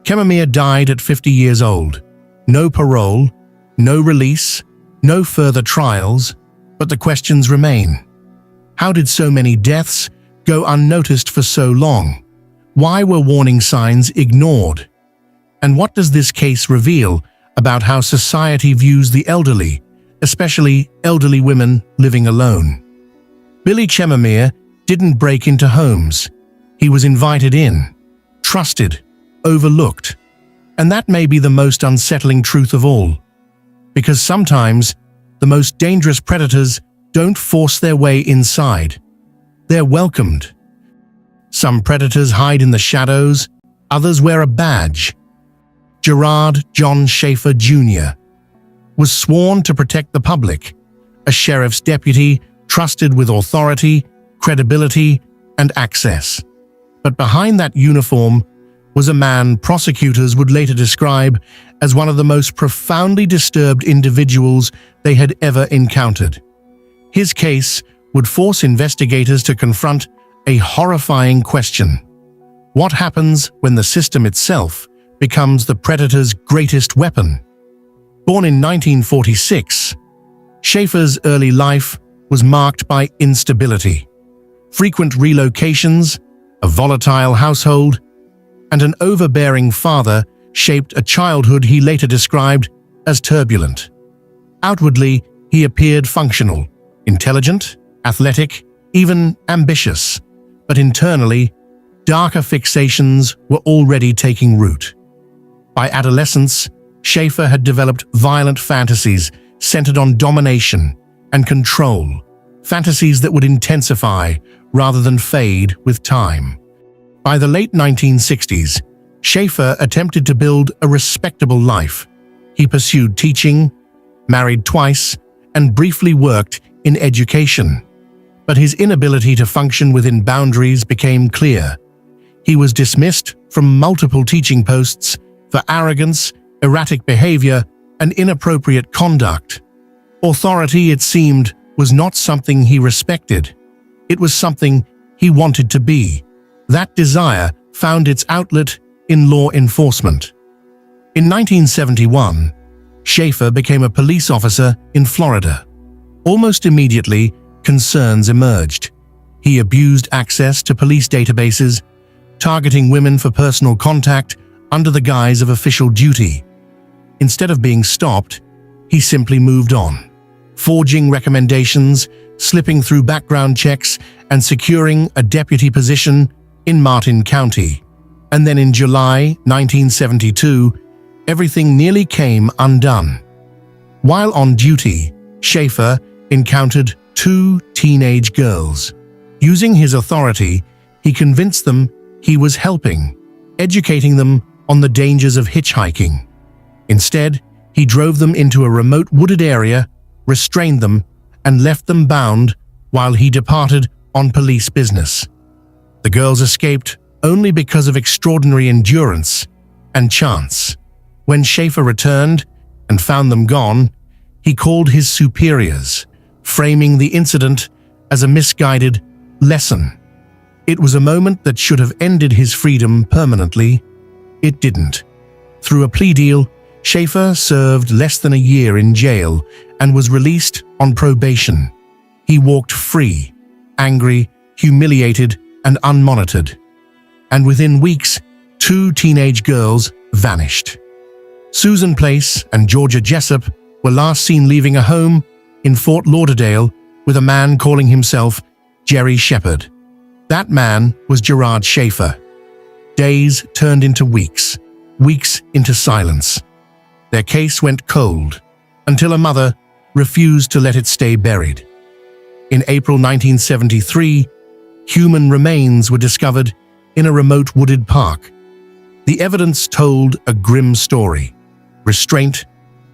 Chemamir died at 50 years old. No parole, no release, no further trials, but the questions remain. How did so many deaths go unnoticed for so long? Why were warning signs ignored? And what does this case reveal about how society views the elderly, especially elderly women living alone? Billy Chemamir didn't break into homes. He was invited in, trusted, overlooked. And that may be the most unsettling truth of all. Because sometimes, the most dangerous predators don't force their way inside. They're welcomed. Some predators hide in the shadows, others wear a badge. Gerard John Schaefer Jr. was sworn to protect the public, a sheriff's deputy trusted with authority, credibility, and access. But behind that uniform was a man prosecutors would later describe as one of the most profoundly disturbed individuals they had ever encountered. His case would force investigators to confront a horrifying question. What happens when the system itself becomes the predator's greatest weapon? Born in 1946, Schaefer's early life was marked by instability. Frequent relocations, a volatile household, and an overbearing father shaped a childhood he later described as turbulent. Outwardly, he appeared functional, intelligent, athletic, even ambitious, but internally, darker fixations were already taking root. By adolescence, Schaefer had developed violent fantasies centered on domination and control, fantasies that would intensify rather than fade with time. By the late 1960s, Schaefer attempted to build a respectable life. He pursued teaching, married twice, and briefly worked in education. But his inability to function within boundaries became clear. He was dismissed from multiple teaching posts for arrogance, erratic behavior, and inappropriate conduct. Authority, it seemed, was not something he respected. It was something he wanted to be. That desire found its outlet in law enforcement. In 1971, Schaefer became a police officer in Florida. Almost immediately, concerns emerged. He abused access to police databases, targeting women for personal contact under the guise of official duty. Instead of being stopped, he simply moved on, forging recommendations, slipping through background checks, and securing a deputy position in Martin County. And then in July 1972, everything nearly came undone. While on duty, Schaefer encountered two teenage girls. Using his authority, he convinced them he was helping, educating them on the dangers of hitchhiking. Instead, he drove them into a remote wooded area, restrained them, and left them bound while he departed on police business. The girls escaped only because of extraordinary endurance and chance. When Schaefer returned and found them gone, he called his superiors, framing the incident as a misguided lesson. It was a moment that should have ended his freedom permanently. It didn't. Through a plea deal, Schaefer served less than a year in jail and was released on probation. He walked free, angry, humiliated, and unmonitored. And within weeks, two teenage girls vanished. Susan Place and Georgia Jessup were last seen leaving a home in Fort Lauderdale with a man calling himself Jerry Shepard. That man was Gerard Schaefer. Days turned into weeks, weeks into silence. Their case went cold until a mother refused to let it stay buried. In April 1973, human remains were discovered in a remote wooded park. The evidence told a grim story: restraint,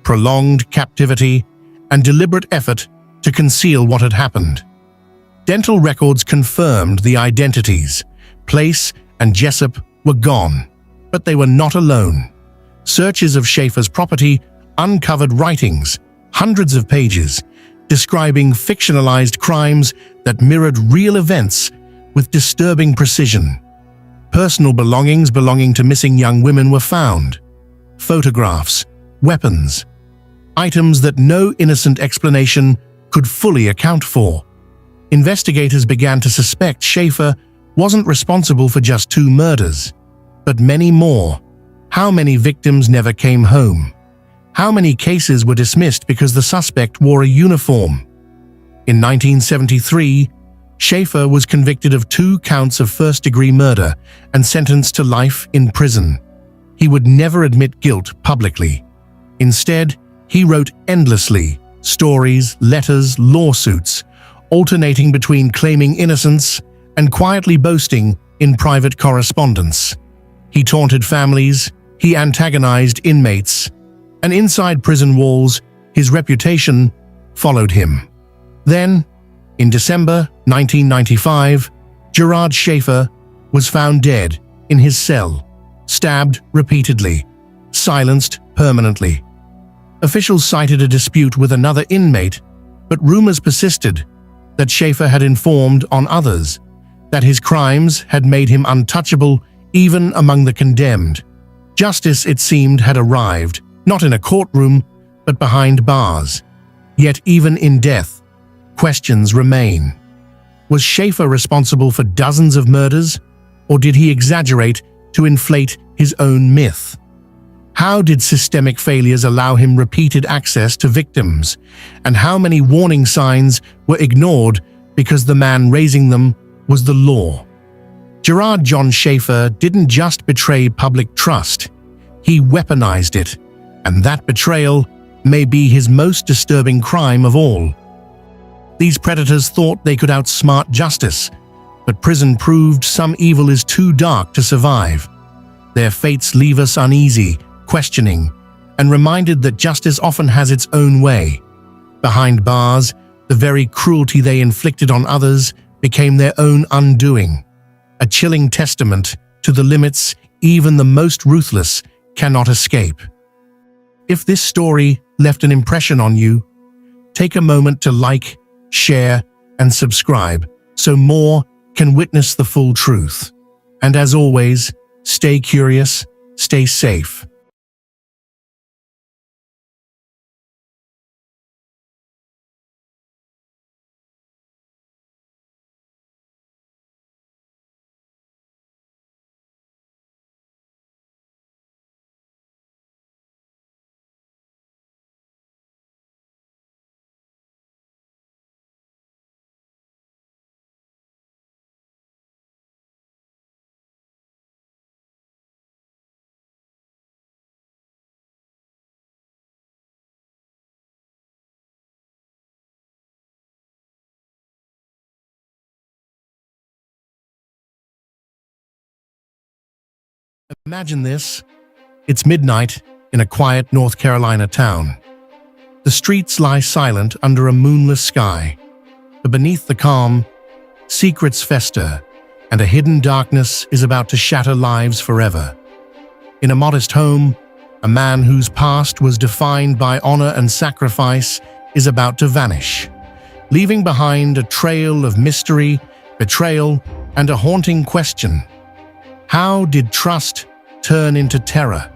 prolonged captivity, and deliberate effort to conceal what had happened. Dental records confirmed the identities. Place and Jessup were gone, but they were not alone. Searches of Schaefer's property uncovered writings, hundreds of pages, describing fictionalized crimes that mirrored real events with disturbing precision. Personal belongings belonging to missing young women were found. Photographs, weapons, items that no innocent explanation could fully account for. Investigators began to suspect Schaefer wasn't responsible for just two murders, but many more. How many victims never came home? How many cases were dismissed because the suspect wore a uniform? In 1973, Schaefer was convicted of 2 counts of first-degree murder and sentenced to life in prison. He would never admit guilt publicly. Instead, he wrote endlessly: stories, letters, lawsuits, alternating between claiming innocence and quietly boasting in private correspondence. He taunted families, he antagonized inmates, and inside prison walls, his reputation followed him. Then, In December 1995, Gerard Schaefer was found dead in his cell, stabbed repeatedly, silenced permanently. Officials cited a dispute with another inmate, but rumors persisted that Schaefer had informed on others, that his crimes had made him untouchable even among the condemned. Justice, it seemed, had arrived, not in a courtroom, but behind bars. Yet even in death, questions remain. Was Schaefer responsible for dozens of murders, or did he exaggerate to inflate his own myth? How did systemic failures allow him repeated access to victims, and how many warning signs were ignored because the man raising them was the law? Gerard John Schaefer didn't just betray public trust, he weaponized it, and that betrayal may be his most disturbing crime of all. These predators thought they could outsmart justice, but prison proved some evil is too dark to survive. Their fates leave us uneasy, questioning, and reminded that justice often has its own way. Behind bars, the very cruelty they inflicted on others became their own undoing, a chilling testament to the limits even the most ruthless cannot escape. If this story left an impression on you, take a moment to like, share, and subscribe so more can witness the full truth. And as always, stay curious, stay safe. Imagine this. It's midnight in a quiet North Carolina town. The streets lie silent under a moonless sky, but beneath the calm, secrets fester, and a hidden darkness is about to shatter lives forever. In a modest home, a man whose past was defined by honor and sacrifice is about to vanish, leaving behind a trail of mystery, betrayal, and a haunting question. How did trust turn into terror?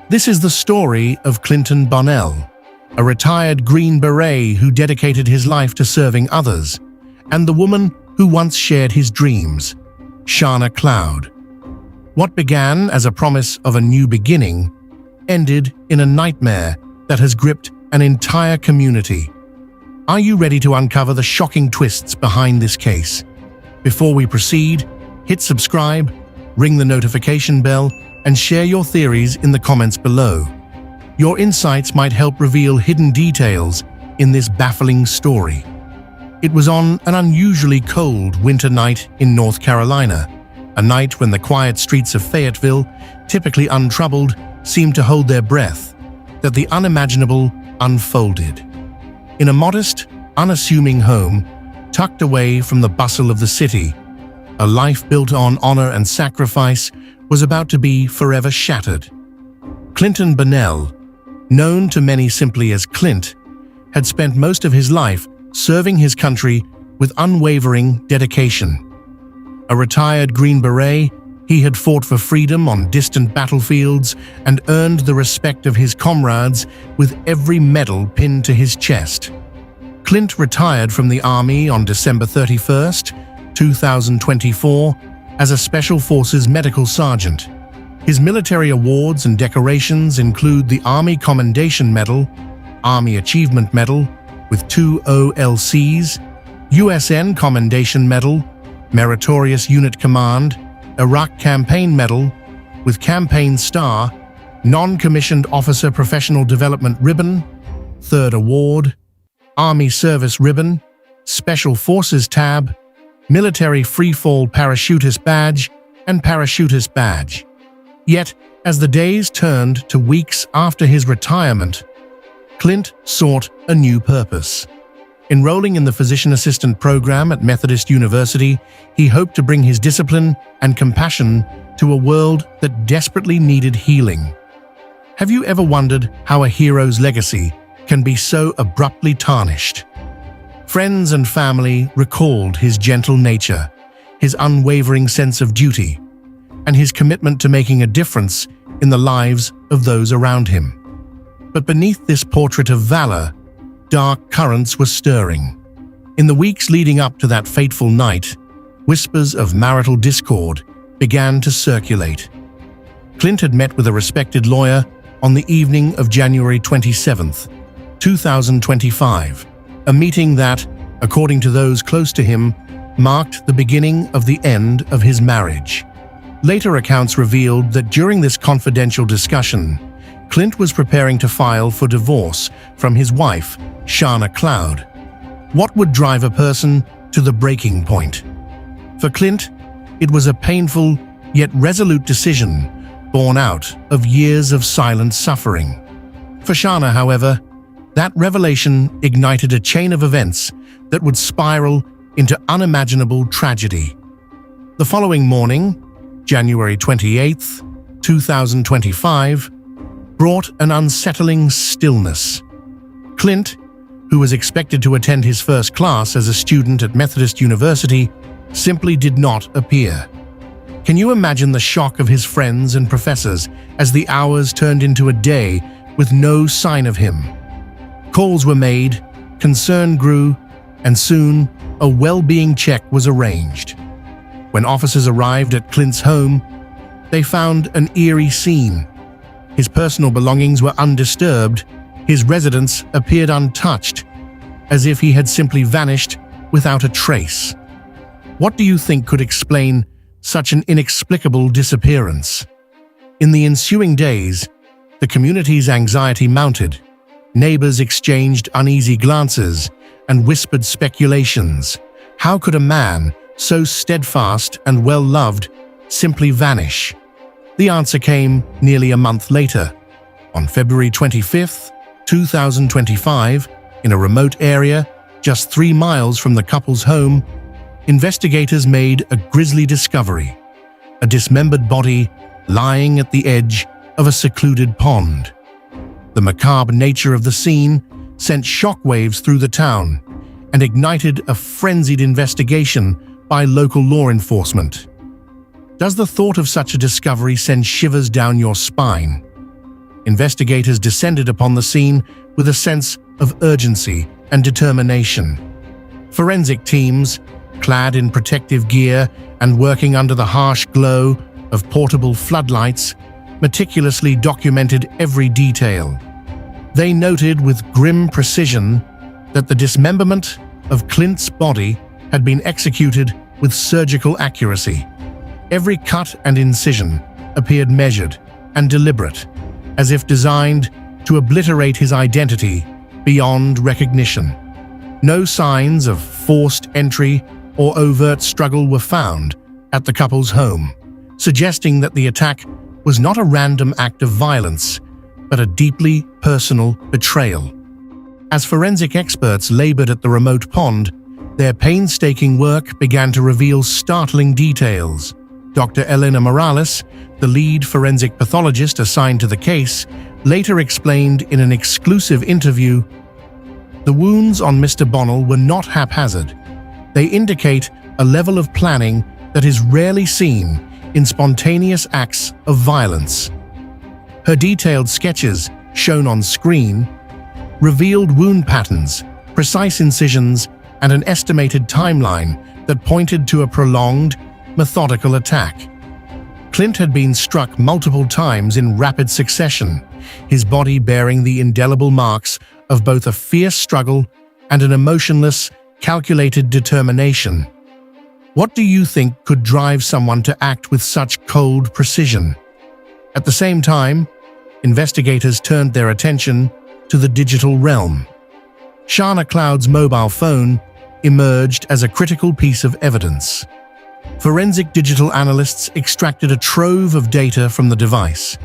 This is the story of Clinton Bonnell, a retired Green Beret who dedicated his life to serving others, and the woman who once shared his dreams, Shana Cloud. What began as a promise of a new beginning ended in a nightmare that has gripped an entire community. Are you ready to uncover the shocking twists behind this case? Before we proceed, hit subscribe, ring the notification bell, and share your theories in the comments below. Your insights might help reveal hidden details in this baffling story. It was on an unusually cold winter night in North Carolina, a night when the quiet streets of Fayetteville, typically untroubled, seemed to hold their breath, that the unimaginable unfolded. In a modest, unassuming home, tucked away from the bustle of the city, a life built on honor and sacrifice was about to be forever shattered. Clinton Bonnell, known to many simply as Clint, had spent most of his life serving his country with unwavering dedication. A retired Green Beret, he had fought for freedom on distant battlefields and earned the respect of his comrades with every medal pinned to his chest. Clint retired from the Army on December 31st, 2024, as a Special Forces Medical Sergeant. His military awards and decorations include the Army Commendation Medal, Army Achievement Medal with 2 OLCs, USN Commendation Medal, Meritorious Unit Command, Iraq Campaign Medal with Campaign Star, Non-Commissioned Officer Professional Development Ribbon, 3rd Award, Army Service Ribbon, Special Forces Tab, Military Freefall Parachutist Badge, and Parachutist Badge. Yet, as the days turned to weeks after his retirement, Clint sought a new purpose. Enrolling in the physician assistant program at Methodist University, he hoped to bring his discipline and compassion to a world that desperately needed healing. Have you ever wondered how a hero's legacy can be so abruptly tarnished? Friends and family recalled his gentle nature, his unwavering sense of duty, and his commitment to making a difference in the lives of those around him. But beneath this portrait of valor, dark currents were stirring. In the weeks leading up to that fateful night, whispers of marital discord began to circulate. Clint had met with a respected lawyer on the evening of January 27, 2025, a meeting that, according to those close to him, marked the beginning of the end of his marriage. Later accounts revealed that during this confidential discussion, Clint was preparing to file for divorce from his wife, Shana Cloud. What would drive a person to the breaking point? For Clint, it was a painful yet resolute decision born out of years of silent suffering. For Shana, however, that revelation ignited a chain of events that would spiral into unimaginable tragedy. The following morning, January 28, 2025, brought an unsettling stillness. Clint, who was expected to attend his first class as a student at Methodist University, simply did not appear. Can you imagine the shock of his friends and professors as the hours turned into a day with no sign of him? Calls were made, concern grew, and soon a well-being check was arranged. When officers arrived at Clint's home, they found an eerie scene. His personal belongings were undisturbed, his residence appeared untouched, as if he had simply vanished without a trace. What do you think could explain such an inexplicable disappearance? In the ensuing days, the community's anxiety mounted. Neighbors exchanged uneasy glances and whispered speculations. How could a man so steadfast and well-loved simply vanish? The answer came nearly a month later. On February 25, 2025, in a remote area just 3 miles from the couple's home, investigators made a grisly discovery: a dismembered body lying at the edge of a secluded pond. The macabre nature of the scene sent shockwaves through the town and ignited a frenzied investigation by local law enforcement. Does the thought of such a discovery send shivers down your spine? Investigators descended upon the scene with a sense of urgency and determination. Forensic teams, clad in protective gear and working under the harsh glow of portable floodlights, meticulously documented every detail. They noted with grim precision that the dismemberment of Clint's body had been executed with surgical accuracy. Every cut and incision appeared measured and deliberate, as if designed to obliterate his identity beyond recognition. No signs of forced entry or overt struggle were found at the couple's home, suggesting that the attack was not a random act of violence, but a deeply personal betrayal. As forensic experts labored at the remote pond, their painstaking work began to reveal startling details. Dr. Elena Morales, the lead forensic pathologist assigned to the case, later explained in an exclusive interview, "The wounds on Mr. Bonnell were not haphazard. They indicate a level of planning that is rarely seen in spontaneous acts of violence." Her detailed sketches, shown on screen, revealed wound patterns, precise incisions, and an estimated timeline that pointed to a prolonged, methodical attack. Clint had been struck multiple times in rapid succession, his body bearing the indelible marks of both a fierce struggle and an emotionless, calculated determination. What do you think could drive someone to act with such cold precision? At the same time, investigators turned their attention to the digital realm. Shana Cloud's mobile phone emerged as a critical piece of evidence. Forensic digital analysts extracted a trove of data from the device,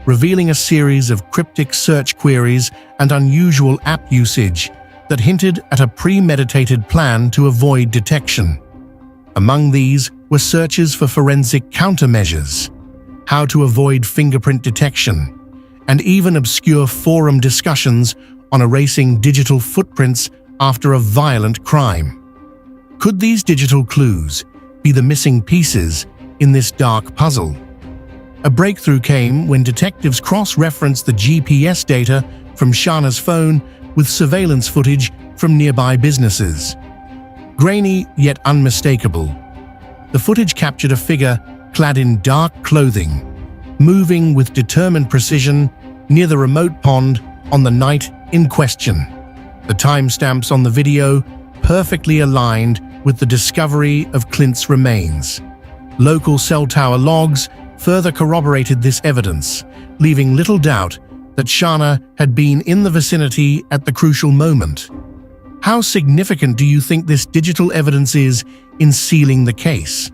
revealing a series of cryptic search queries and unusual app usage that hinted at a premeditated plan to avoid detection. Among these were searches for forensic countermeasures, how to avoid fingerprint detection, and even obscure forum discussions on erasing digital footprints after a violent crime. Could these digital clues be the missing pieces in this dark puzzle? A breakthrough came when detectives cross-referenced the GPS data from Shana's phone with surveillance footage from nearby businesses. Grainy yet unmistakable, the footage captured a figure clad in dark clothing, moving with determined precision near the remote pond on the night in question. The timestamps on the video perfectly aligned with the discovery of Clint's remains. Local cell tower logs further corroborated this evidence, leaving little doubt that Shana had been in the vicinity at the crucial moment. How significant do you think this digital evidence is in sealing the case?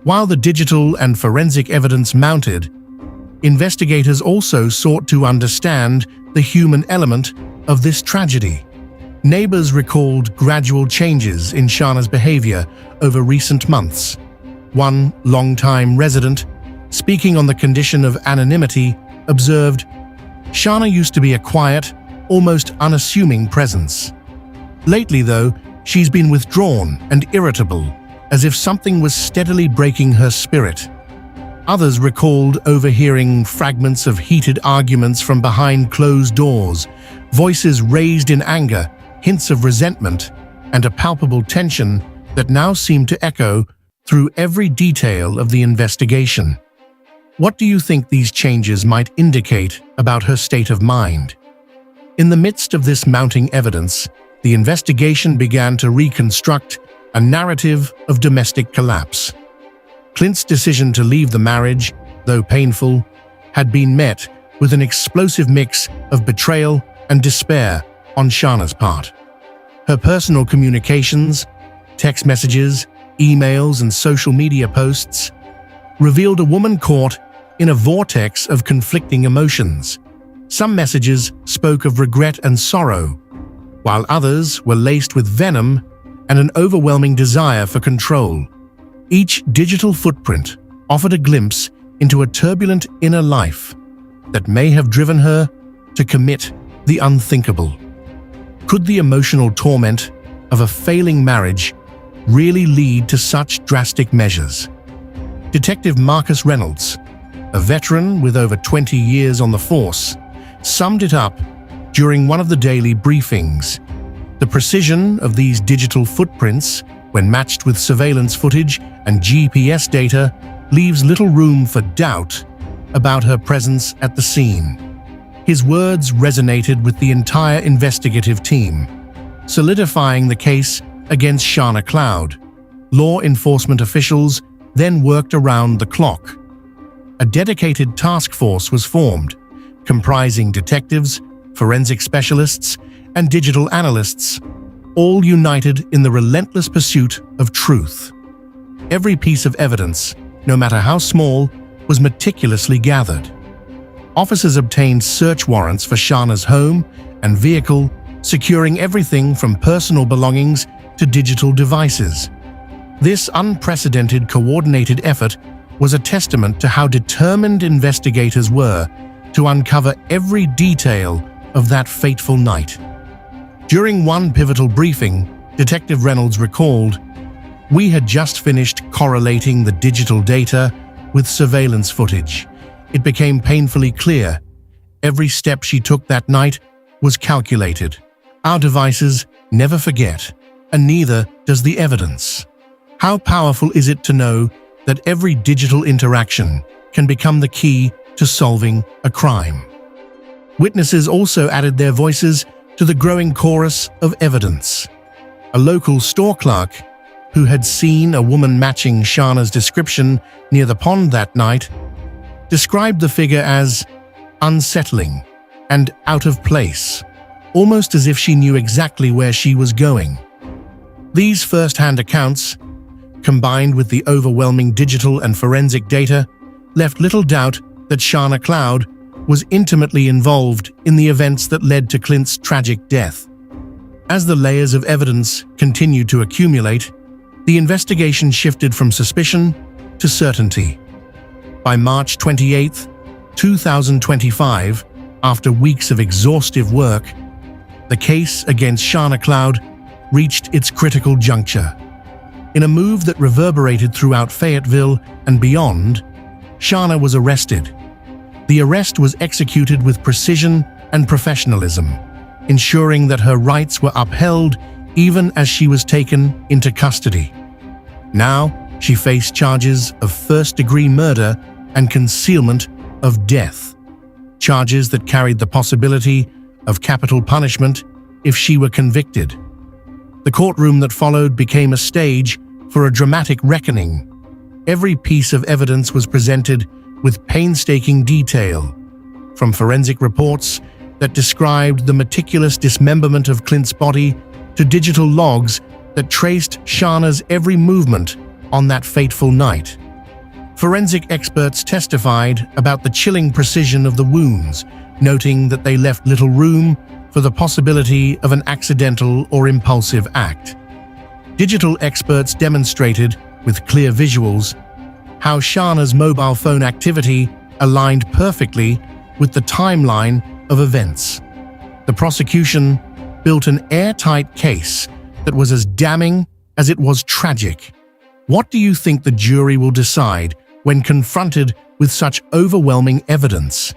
While the digital and forensic evidence mounted, investigators also sought to understand the human element of this tragedy. Neighbors recalled gradual changes in Shana's behavior over recent months. One longtime resident, speaking on the condition of anonymity, observed, "Shana used to be a quiet, almost unassuming presence. Lately, though, she's been withdrawn and irritable, as if something was steadily breaking her spirit." Others recalled overhearing fragments of heated arguments from behind closed doors, voices raised in anger, hints of resentment, and a palpable tension that now seemed to echo through every detail of the investigation. What do you think these changes might indicate about her state of mind? In the midst of this mounting evidence, the investigation began to reconstruct a narrative of domestic collapse. Clint's decision to leave the marriage, though painful, had been met with an explosive mix of betrayal and despair on Shana's part. Her personal communications, text messages, emails, and social media posts revealed a woman caught in a vortex of conflicting emotions. Some messages spoke of regret and sorrow, while others were laced with venom and an overwhelming desire for control. Each digital footprint offered a glimpse into a turbulent inner life that may have driven her to commit the unthinkable. Could the emotional torment of a failing marriage really lead to such drastic measures? Detective Marcus Reynolds, a veteran with over 20 years on the force, summed it up during one of the daily briefings. The precision of these digital footprints, when matched with surveillance footage and GPS data, leaves little room for doubt about her presence at the scene. His words resonated with the entire investigative team, solidifying the case against Shana Cloud. Law enforcement officials then worked around the clock. A dedicated task force was formed, comprising detectives, forensic specialists, and digital analysts, all united in the relentless pursuit of truth. Every piece of evidence, no matter how small, was meticulously gathered. Officers obtained search warrants for Shana's home and vehicle, securing everything from personal belongings to digital devices. This unprecedented coordinated effort was a testament to how determined investigators were to uncover every detail of that fateful night. During one pivotal briefing, Detective Reynolds recalled, "We had just finished correlating the digital data with surveillance footage. It became painfully clear. Every step she took that night was calculated. Our devices never forget, and neither does the evidence." How powerful is it to know that every digital interaction can become the key to solving a crime? Witnesses also added their voices to the growing chorus of evidence. A local store clerk, who had seen a woman matching Shana's description near the pond that night, described the figure as unsettling and out of place, almost as if she knew exactly where she was going. These first-hand accounts, combined with the overwhelming digital and forensic data, left little doubt that Shana Cloud was intimately involved in the events that led to Clint's tragic death. As the layers of evidence continued to accumulate, the investigation shifted from suspicion to certainty. By March 28, 2025, after weeks of exhaustive work, the case against Shana Cloud reached its critical juncture. In a move that reverberated throughout Fayetteville and beyond, Shana was arrested. The arrest was executed with precision and professionalism, ensuring that her rights were upheld even as she was taken into custody. Now, she faced charges of first-degree murder and concealment of death, charges that carried the possibility of capital punishment if she were convicted. The courtroom that followed became a stage for a dramatic reckoning. Every piece of evidence was presented with painstaking detail, from forensic reports that described the meticulous dismemberment of Clint's body to digital logs that traced Shana's every movement on that fateful night. Forensic experts testified about the chilling precision of the wounds, noting that they left little room for the possibility of an accidental or impulsive act. Digital experts demonstrated, with clear visuals, how Shana's mobile phone activity aligned perfectly with the timeline of events. The prosecution built an airtight case that was as damning as it was tragic. What do you think the jury will decide when confronted with such overwhelming evidence?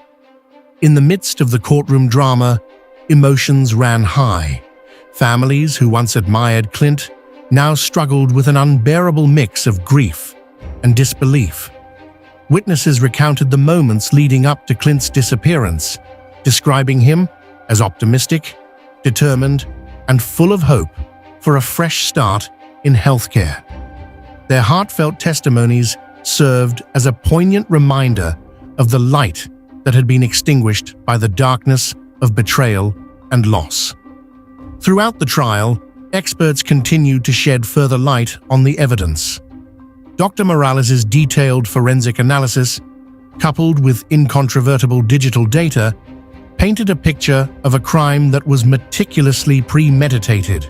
In the midst of the courtroom drama, emotions ran high. Families who once admired Clint now struggled with an unbearable mix of grief and disbelief. Witnesses recounted the moments leading up to Clint's disappearance, describing him as optimistic, determined, and full of hope for a fresh start in healthcare. Their heartfelt testimonies served as a poignant reminder of the light that had been extinguished by the darkness of betrayal and loss. Throughout the trial, experts continued to shed further light on the evidence. Dr. Morales' detailed forensic analysis, coupled with incontrovertible digital data, painted a picture of a crime that was meticulously premeditated.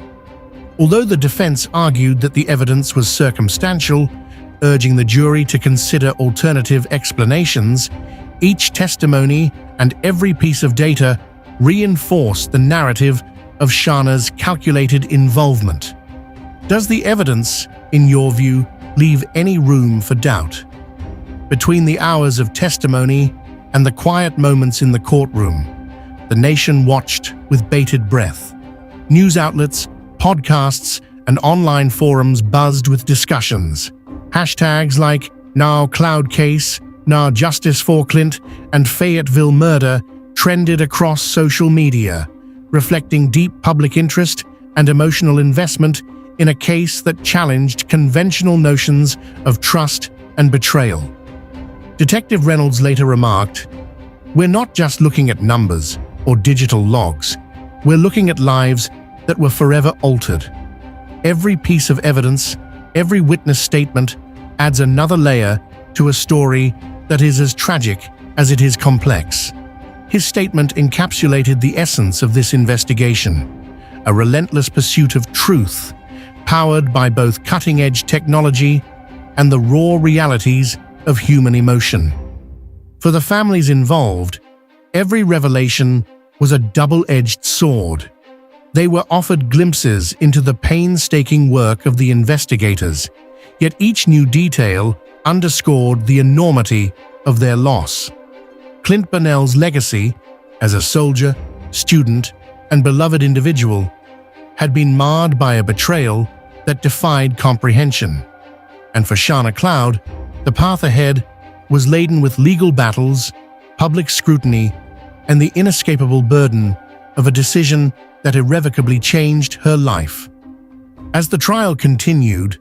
Although the defense argued that the evidence was circumstantial, urging the jury to consider alternative explanations, each testimony and every piece of data reinforced the narrative of Shana's calculated involvement. Does the evidence, in your view, leave any room for doubt? Between the hours of testimony and the quiet moments in the courtroom, the nation watched with bated breath. News outlets, podcasts, and online forums buzzed with discussions. Hashtags like Now Cloud Case, Now Justice for Clint, and Fayetteville Murder trended across social media, reflecting deep public interest and emotional investment in a case that challenged conventional notions of trust and betrayal. Detective Reynolds later remarked, "We're not just looking at numbers or digital logs. We're looking at lives that were forever altered. Every piece of evidence, every witness statement adds another layer to a story that is as tragic as it is complex." His statement encapsulated the essence of this investigation, a relentless pursuit of truth, powered by both cutting-edge technology and the raw realities of human emotion. For the families involved, every revelation was a double-edged sword. They were offered glimpses into the painstaking work of the investigators, yet each new detail underscored the enormity of their loss. Clint Burnell's legacy, as a soldier, student, and beloved individual, had been marred by a betrayal that defied comprehension. And for Shana Cloud, the path ahead was laden with legal battles, public scrutiny, and the inescapable burden of a decision that irrevocably changed her life. As the trial continued,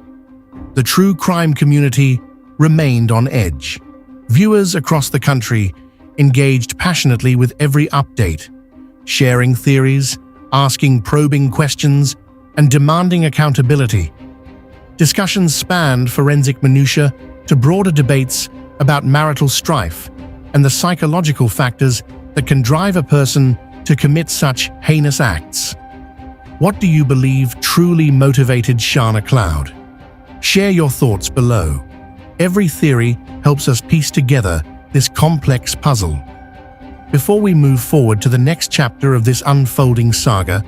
the true crime community remained on edge. Viewers across the country engaged passionately with every update, sharing theories, asking probing questions, and demanding accountability. Discussions spanned forensic minutiae to broader debates about marital strife and the psychological factors that can drive a person to commit such heinous acts. What do you believe truly motivated Shana Cloud? Share your thoughts below. Every theory helps us piece together this complex puzzle. Before we move forward to the next chapter of this unfolding saga,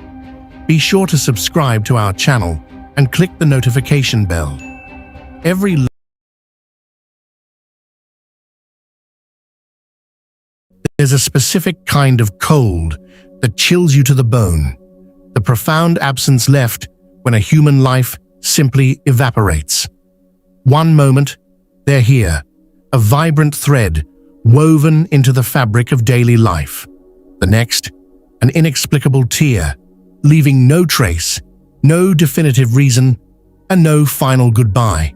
be sure to subscribe to our channel and click the notification bell. There's a specific kind of cold that chills you to the bone, the profound absence left when a human life simply evaporates. One moment, they're here, a vibrant thread woven into the fabric of daily life. The next, an inexplicable tear, leaving no trace, no definitive reason, and no final goodbye.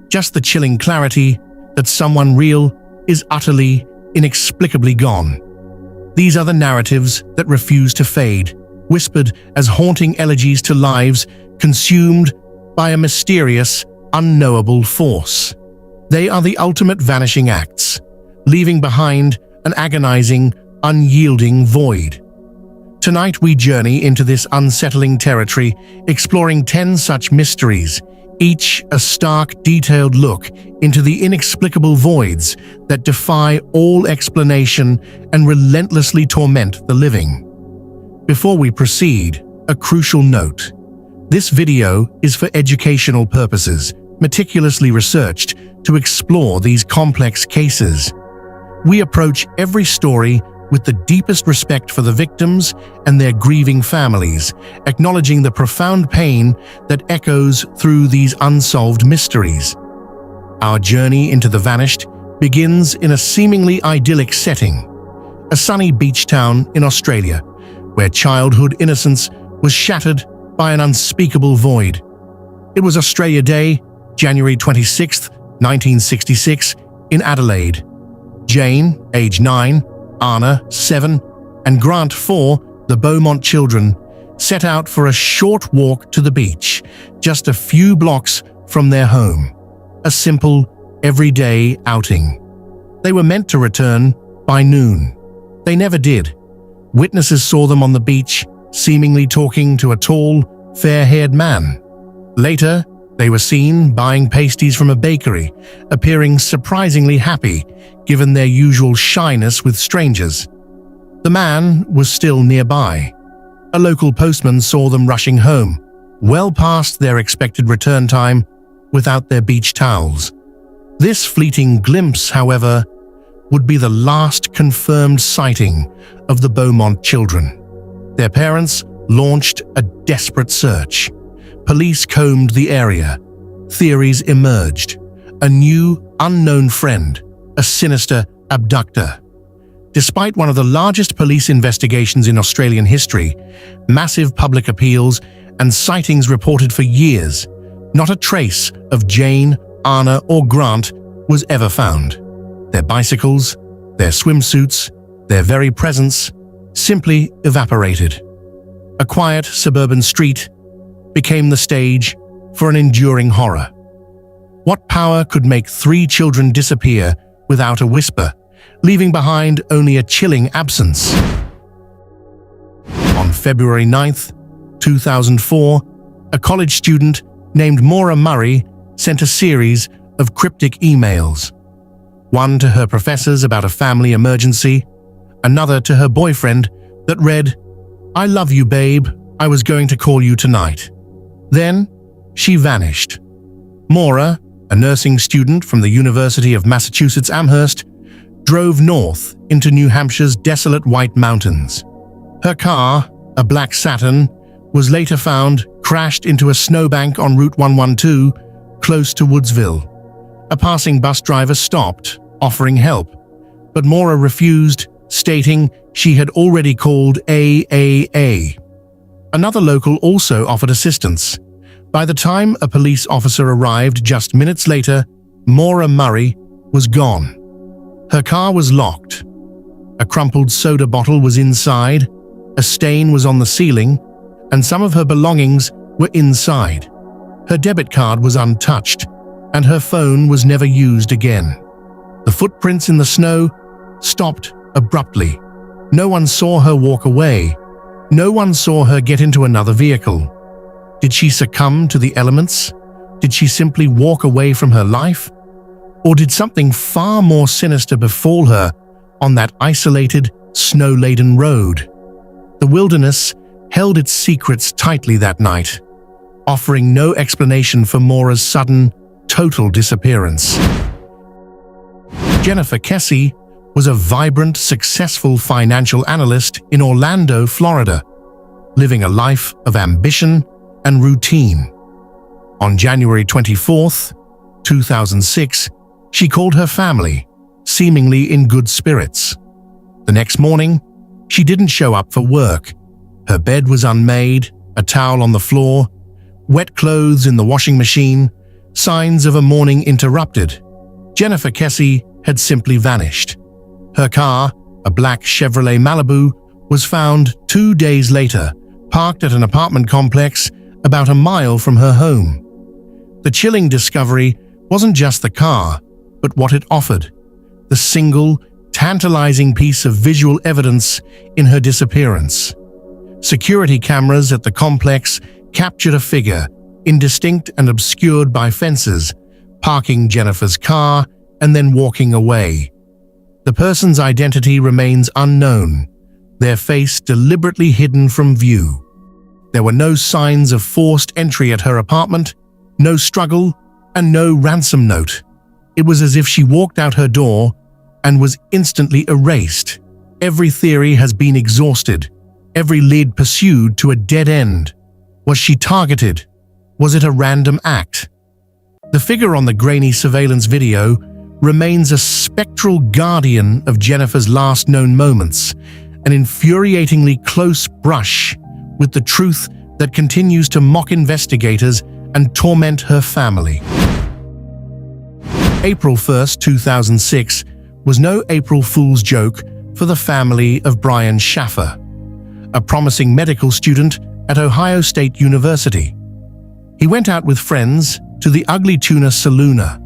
Just the chilling clarity that someone real is utterly, inexplicably gone. These are the narratives that refuse to fade, whispered as haunting elegies to lives consumed by a mysterious, unknowable force. They are the ultimate vanishing acts, leaving behind an agonizing, unyielding void. Tonight we journey into this unsettling territory, exploring 10 such mysteries, each a stark, detailed look into the inexplicable voids that defy all explanation and relentlessly torment the living. Before we proceed, a crucial note. This video is for educational purposes, meticulously researched to explore these complex cases. We approach every story with the deepest respect for the victims and their grieving families, acknowledging the profound pain that echoes through these unsolved mysteries. Our journey into the vanished begins in a seemingly idyllic setting, a sunny beach town in Australia, where childhood innocence was shattered by an unspeakable void. It was Australia Day, January 26, 1966, in Adelaide. Jane, age 9, Anna, 7, and Grant, 4, the Beaumont children, set out for a short walk to the beach, just a few blocks from their home. A simple, everyday outing. They were meant to return by noon. They never did. Witnesses saw them on the beach, seemingly talking to a tall, fair-haired man. Later, they were seen buying pasties from a bakery, appearing surprisingly happy given their usual shyness with strangers. The man was still nearby. A local postman saw them rushing home, well past their expected return time, without their beach towels. This fleeting glimpse, however, would be the last confirmed sighting of the Beaumont children. Their parents launched a desperate search. Police combed the area. Theories emerged. A new, unknown friend, a sinister abductor. Despite one of the largest police investigations in Australian history, massive public appeals, and sightings reported for years, not a trace of Jane, Anna, or Grant was ever found. Their bicycles, their swimsuits, their very presence simply evaporated. A quiet suburban street became the stage for an enduring horror. What power could make 3 children disappear without a whisper, leaving behind only a chilling absence? On February 9, 2004, a college student named Maura Murray sent a series of cryptic emails. One to her professors about a family emergency, another to her boyfriend that read, "I love you, babe. I was going to call you tonight." Then, she vanished. Maura, a nursing student from the University of Massachusetts Amherst, drove north into New Hampshire's desolate White Mountains. Her car, a black Saturn, was later found crashed into a snowbank on Route 112, close to Woodsville. A passing bus driver stopped, offering help, but Maura refused, stating she had already called AAA. Another local also offered assistance. By the time a police officer arrived just minutes later, Maura Murray was gone. Her car was locked. A crumpled soda bottle was inside, a stain was on the ceiling, and some of her belongings were inside. Her debit card was untouched, and her phone was never used again. The footprints in the snow stopped abruptly. No one saw her walk away, No one saw her get into another vehicle. Did she succumb to the elements? Did she simply walk away from her life? Or did something far more sinister befall her on that isolated, snow-laden road? The wilderness held its secrets tightly that night, offering no explanation for Maura's sudden, total disappearance. Jennifer Kesey was a vibrant, successful financial analyst in Orlando, Florida, living a life of ambition and routine. On January 24, 2006, she called her family, seemingly in good spirits. The next morning, she didn't show up for work. Her bed was unmade, a towel on the floor, wet clothes in the washing machine, signs of a morning interrupted. Jennifer Kesey had simply vanished. Her car, a black Chevrolet Malibu, was found 2 days later, parked at an apartment complex about a mile from her home. The chilling discovery wasn't just the car, but what it offered, the single, tantalizing piece of visual evidence in her disappearance. Security cameras at the complex captured a figure, indistinct and obscured by fences, parking Jennifer's car and then walking away. The person's identity remains unknown, their face deliberately hidden from view. There were no signs of forced entry at her apartment, no struggle, and no ransom note. It was as if she walked out her door and was instantly erased. Every theory has been exhausted, every lead pursued to a dead end. Was she targeted? Was it a random act? The figure on the grainy surveillance video remains a spectral guardian of Jennifer's last known moments, an infuriatingly close brush with the truth that continues to mock investigators and torment her family. April 1, 2006 was no April Fool's joke for the family of Brian Schaffer, a promising medical student at Ohio State University. He went out with friends to the Ugly Tuna Saloona,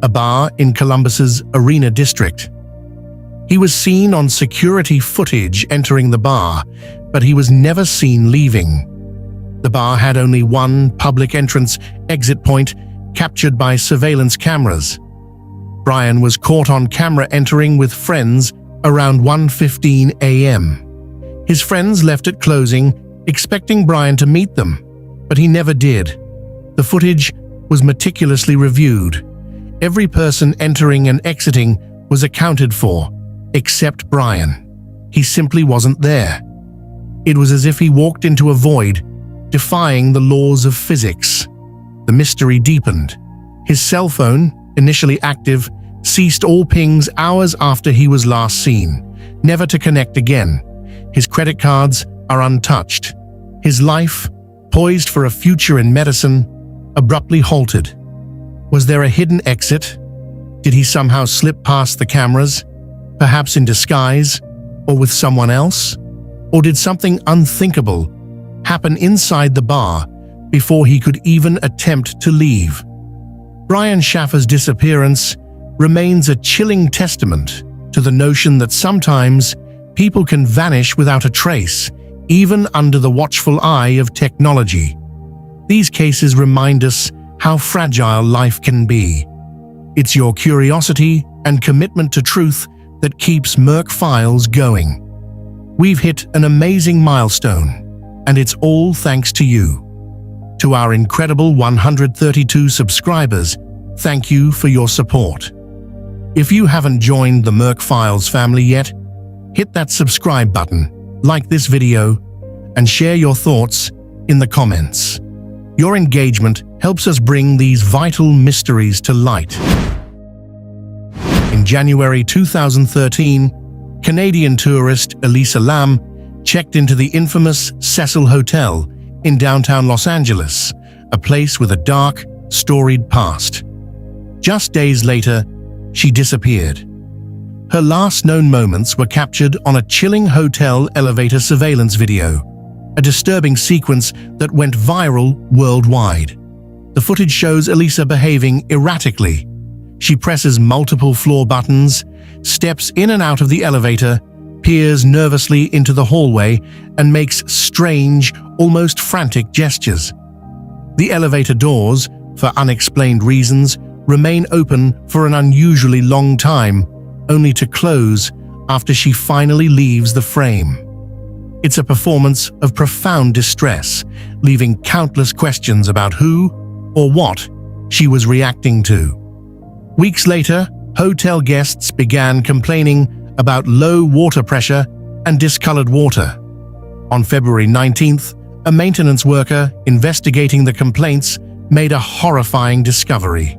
a bar in Columbus's Arena District. He was seen on security footage entering the bar, but he was never seen leaving. The bar had only one public entrance exit point captured by surveillance cameras. Brian was caught on camera entering with friends around 1:15 a.m. His friends left at closing, expecting Brian to meet them, but he never did. The footage was meticulously reviewed. Every person entering and exiting was accounted for, except Brian. He simply wasn't there. It was as if he walked into a void, defying the laws of physics. The mystery deepened. His cell phone, initially active, ceased all pings hours after he was last seen, never to connect again. His credit cards are untouched. His life, poised for a future in medicine, abruptly halted. Was there a hidden exit? Did he somehow slip past the cameras, perhaps in disguise, or with someone else? Or did something unthinkable happen inside the bar before he could even attempt to leave? Brian Schaffer's disappearance remains a chilling testament to the notion that sometimes people can vanish without a trace, even under the watchful eye of technology. These cases remind us how fragile life can be. It's your curiosity and commitment to truth that keeps Merc Files going. We've hit an amazing milestone, and it's all thanks to you. To our incredible 132 subscribers, thank you for your support. If you haven't joined the Merc Files family yet, hit that subscribe button, like this video, and share your thoughts in the comments. Your engagement helps us bring these vital mysteries to light. In January 2013, Canadian tourist Elisa Lam checked into the infamous Cecil Hotel in downtown Los Angeles, a place with a dark, storied past. Just days later, she disappeared. Her last known moments were captured on a chilling hotel elevator surveillance video, a disturbing sequence that went viral worldwide. The footage shows Elisa behaving erratically. She presses multiple floor buttons, steps in and out of the elevator, peers nervously into the hallway and makes strange, almost frantic gestures. The elevator doors, for unexplained reasons, remain open for an unusually long time, only to close after she finally leaves the frame. It's a performance of profound distress, leaving countless questions about who or what she was reacting to. Weeks later, hotel guests began complaining about low water pressure and discolored water. On February 19th, a maintenance worker investigating the complaints made a horrifying discovery.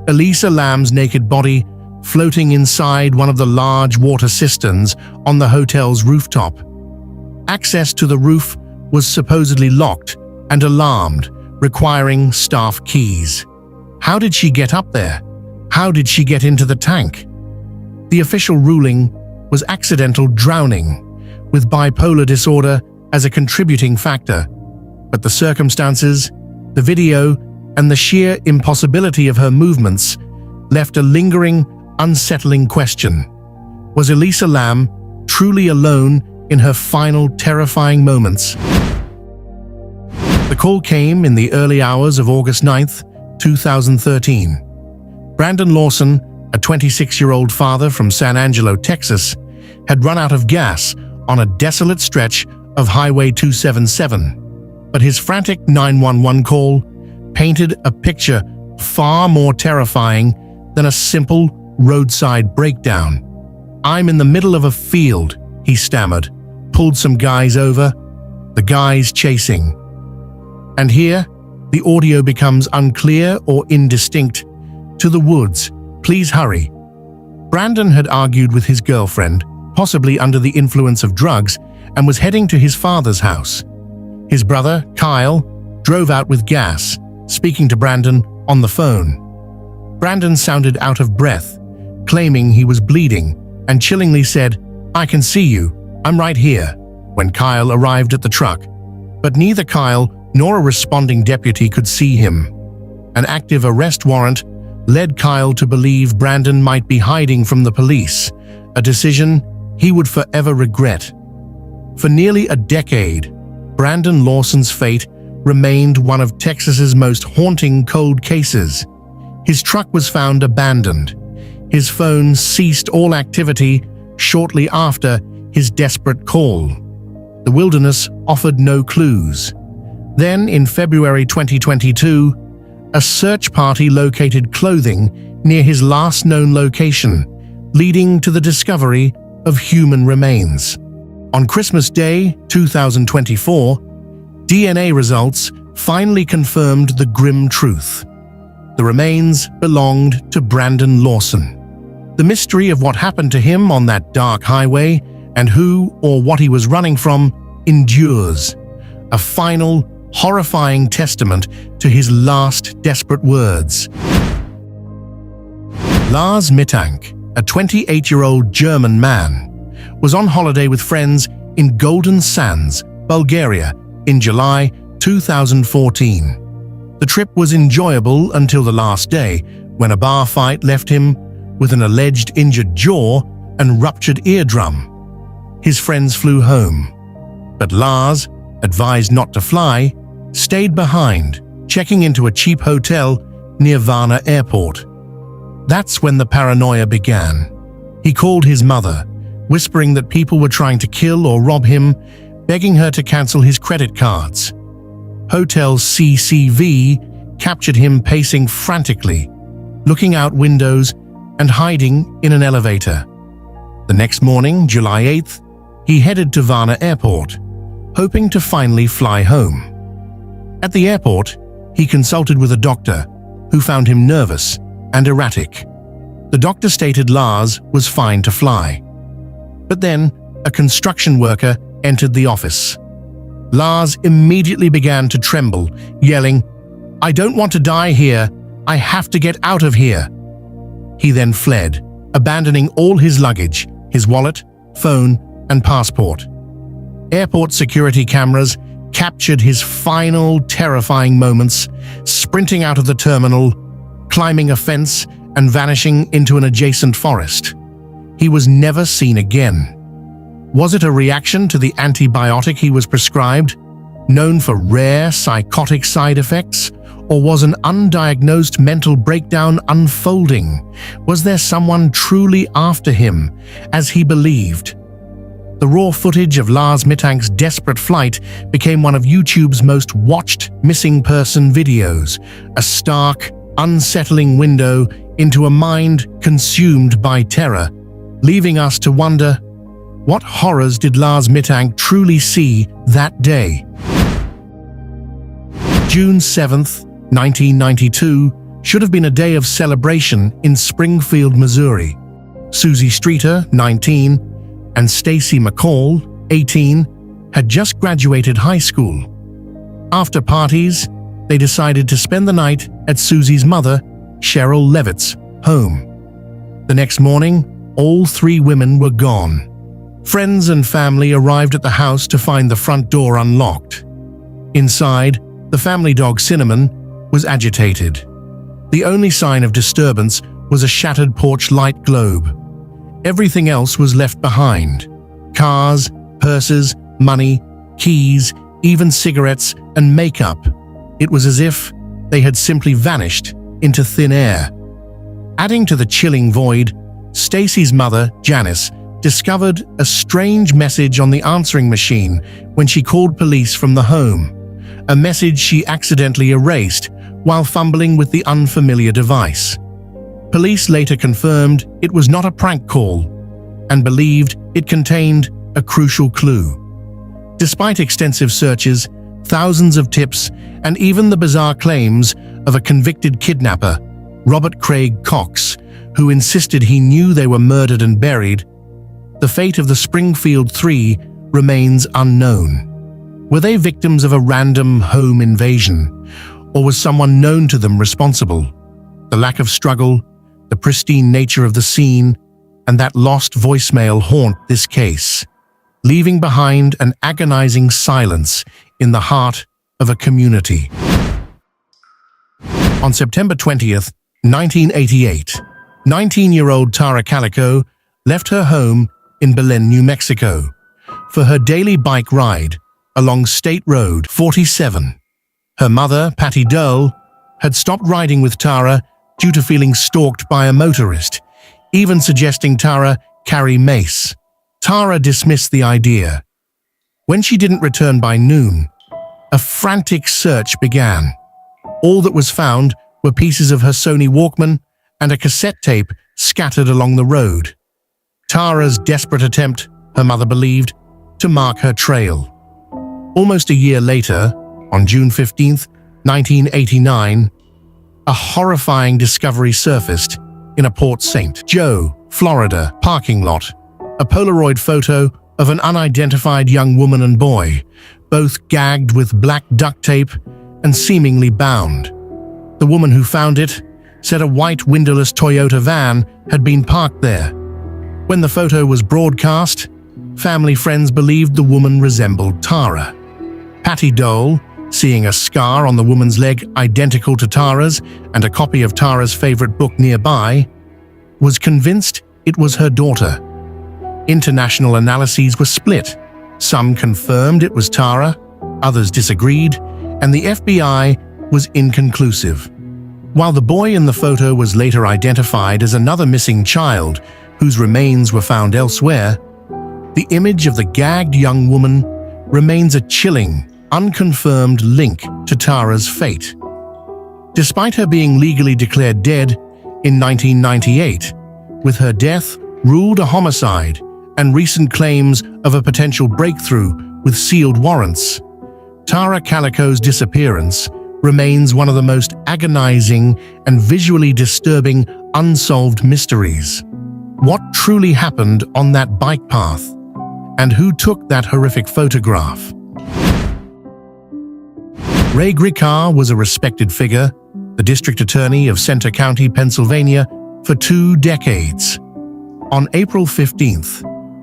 Elisa Lam's naked body floating inside one of the large water cisterns on the hotel's rooftop. Access to the roof was supposedly locked and alarmed, requiring staff keys. How did she get up there? How did she get into the tank? The official ruling was accidental drowning, with bipolar disorder as a contributing factor. But the circumstances, the video, and the sheer impossibility of her movements left a lingering, unsettling question. Was Elisa Lam truly alone in her final terrifying moments? The call came in the early hours of August 9th, 2013. Brandon Lawson, a 26-year-old father from San Angelo, Texas, had run out of gas on a desolate stretch of Highway 277. But his frantic 911 call painted a picture far more terrifying than a simple roadside breakdown. "I'm in the middle of a field," he stammered, pulled some guys over, the guys chasing. And here, the audio becomes unclear or indistinct. "To the woods, please hurry." Brandon had argued with his girlfriend, possibly under the influence of drugs, and was heading to his father's house. His brother, Kyle, drove out with gas, speaking to Brandon on the phone. Brandon sounded out of breath, claiming he was bleeding, and chillingly said, "I can see you, I'm right here," when Kyle arrived at the truck. But neither Kyle nor a responding deputy could see him. An active arrest warrant led Kyle to believe Brandon might be hiding from the police, a decision he would forever regret. For nearly a decade, Brandon Lawson's fate remained one of Texas's most haunting cold cases. His truck was found abandoned. His phone ceased all activity shortly after his desperate call. The wilderness offered no clues. Then, in February 2022, a search party located clothing near his last known location, leading to the discovery of human remains. On Christmas Day, 2024, DNA results finally confirmed the grim truth. The remains belonged to Brandon Lawson. The mystery of what happened to him on that dark highway and who or what he was running from endures, a final, horrifying testament to his last desperate words. Lars Mittank, a 28-year-old German man, was on holiday with friends in Golden Sands, Bulgaria, in July 2014. The trip was enjoyable until the last day, when a bar fight left him with an alleged injured jaw and ruptured eardrum. His friends flew home, but Lars, advised not to fly, stayed behind, checking into a cheap hotel near Varna Airport. That's when the paranoia began. He called his mother, whispering that people were trying to kill or rob him, begging her to cancel his credit cards. Hotel CCV captured him pacing frantically, looking out windows and hiding in an elevator. The next morning, July 8th, he headed to Varna Airport, hoping to finally fly home. At the airport, he consulted with a doctor who found him nervous and erratic. The doctor stated Lars was fine to fly. But then, a construction worker entered the office. Lars immediately began to tremble, yelling, "I don't want to die here. I have to get out of here." He then fled, abandoning all his luggage, his wallet, phone, and passport. Airport security cameras captured his final terrifying moments, sprinting out of the terminal, climbing a fence, and vanishing into an adjacent forest. He was never seen again. Was it a reaction to the antibiotic he was prescribed, known for rare psychotic side effects? Or was an undiagnosed mental breakdown unfolding? Was there someone truly after him, as he believed? The raw footage of Lars Mittank's desperate flight became one of YouTube's most watched missing person videos, a stark, unsettling window into a mind consumed by terror, leaving us to wonder, what horrors did Lars Mittank truly see that day? June 7th, 1992 should have been a day of celebration in Springfield, Missouri. Susie Streeter, 19, and Stacy McCall, 18, had just graduated high school. After parties, they decided to spend the night at Susie's mother, Cheryl Levitt's, home. The next morning, all three women were gone. Friends and family arrived at the house to find the front door unlocked. Inside, the family dog Cinnamon was agitated. The only sign of disturbance was a shattered porch light globe. Everything else was left behind. Cars, purses, money, keys, even cigarettes and makeup. It was as if they had simply vanished into thin air. Adding to the chilling void, Stacy's mother, Janice, discovered a strange message on the answering machine when she called police from the home, a message she accidentally erased while fumbling with the unfamiliar device. Police later confirmed it was not a prank call and believed it contained a crucial clue. Despite extensive searches, thousands of tips, and even the bizarre claims of a convicted kidnapper, Robert Craig Cox, who insisted he knew they were murdered and buried, the fate of the Springfield Three remains unknown. Were they victims of a random home invasion, or was someone known to them responsible? The lack of struggle, the pristine nature of the scene, and that lost voicemail haunt this case, leaving behind an agonizing silence in the heart of a community. On September 20th, 1988, 19-year-old Tara Calico left her home in Belen, New Mexico, for her daily bike ride along State Road 47. Her mother, Patty Dole, had stopped riding with Tara due to feeling stalked by a motorist, even suggesting Tara carry mace. Tara dismissed the idea. When she didn't return by noon, a frantic search began. All that was found were pieces of her Sony Walkman and a cassette tape scattered along the road. Tara's desperate attempt, her mother believed, to mark her trail. Almost a year later, on June 15, 1989, a horrifying discovery surfaced in a Port St. Joe, Florida, parking lot. A Polaroid photo of an unidentified young woman and boy, both gagged with black duct tape and seemingly bound. The woman who found it said a white windowless Toyota van had been parked there. When the photo was broadcast, family friends believed the woman resembled Tara. Patty Dole, seeing a scar on the woman's leg identical to Tara's and a copy of Tara's favorite book nearby, was convinced it was her daughter. International analyses were split. Some confirmed it was Tara, others disagreed, and the FBI was inconclusive. While the boy in the photo was later identified as another missing child whose remains were found elsewhere, the image of the gagged young woman remains a chilling, unconfirmed link to Tara's fate. Despite her being legally declared dead in 1998, with her death ruled a homicide and recent claims of a potential breakthrough with sealed warrants, Tara Calico's disappearance remains one of the most agonizing and visually disturbing unsolved mysteries. What truly happened on that bike path? And who took that horrific photograph? Ray Gricar was a respected figure, the district attorney of Center County, Pennsylvania, for 2 decades. On April 15,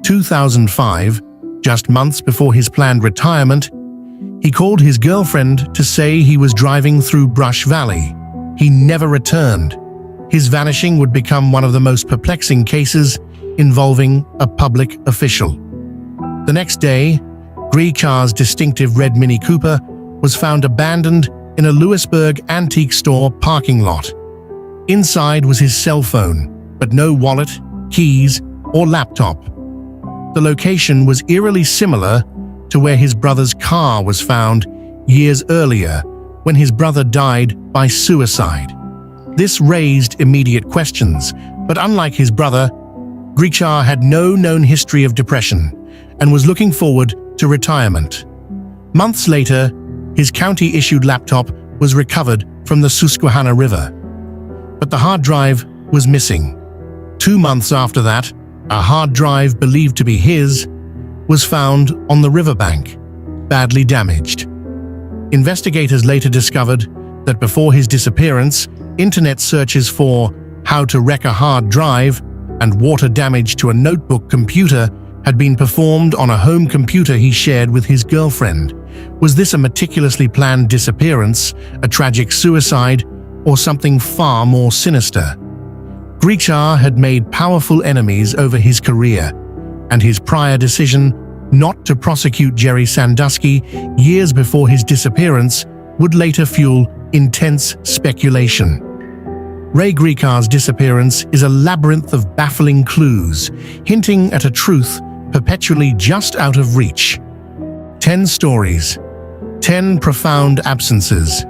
2005, just months before his planned retirement, he called his girlfriend to say he was driving through Brush Valley. He never returned. His vanishing would become one of the most perplexing cases involving a public official. The next day, Grikar's distinctive red Mini Cooper was found abandoned in a Lewisburg antique store parking lot. Inside was his cell phone, but no wallet, keys, or laptop. The location was eerily similar to where his brother's car was found years earlier when his brother died by suicide. This raised immediate questions, but unlike his brother, Grikar had no known history of depression and was looking forward to retirement. Months later, his county-issued laptop was recovered from the Susquehanna River. But the hard drive was missing. 2 months after that, a hard drive believed to be his was found on the riverbank, badly damaged. Investigators later discovered that before his disappearance, internet searches for how to wreck a hard drive and water damage to a notebook computer had been performed on a home computer he shared with his girlfriend. Was this a meticulously planned disappearance, a tragic suicide, or something far more sinister? Grikar had made powerful enemies over his career, and his prior decision not to prosecute Jerry Sandusky years before his disappearance would later fuel intense speculation. Ray Grikar's disappearance is a labyrinth of baffling clues, hinting at a truth perpetually just out of reach. 10 stories, 10 profound absences.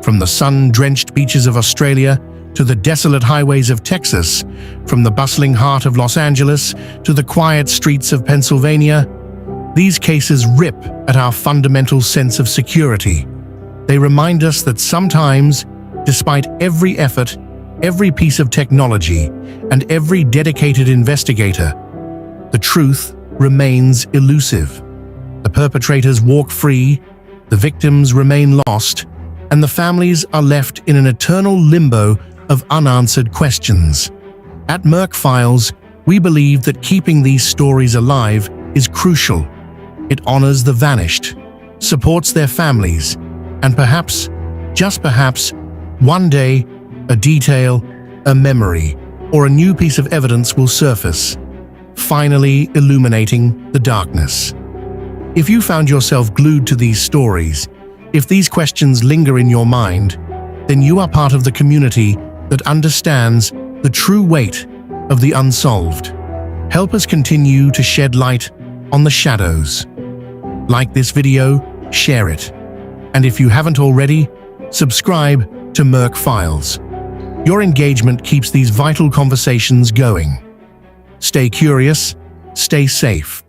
From the sun-drenched beaches of Australia to the desolate highways of Texas, from the bustling heart of Los Angeles to the quiet streets of Pennsylvania, these cases rip at our fundamental sense of security. They remind us that sometimes, despite every effort, every piece of technology, and every dedicated investigator, the truth remains elusive. The perpetrators walk free, the victims remain lost, and the families are left in an eternal limbo of unanswered questions. At Merck Files, we believe that keeping these stories alive is crucial. It honors the vanished, supports their families, and perhaps, just perhaps, one day, a detail, a memory, or a new piece of evidence will surface, finally illuminating the darkness. If you found yourself glued to these stories, if these questions linger in your mind, then you are part of the community that understands the true weight of the unsolved. Help us continue to shed light on the shadows. Like this video, share it. And if you haven't already, subscribe to Merck Files. Your engagement keeps these vital conversations going. Stay curious, stay safe.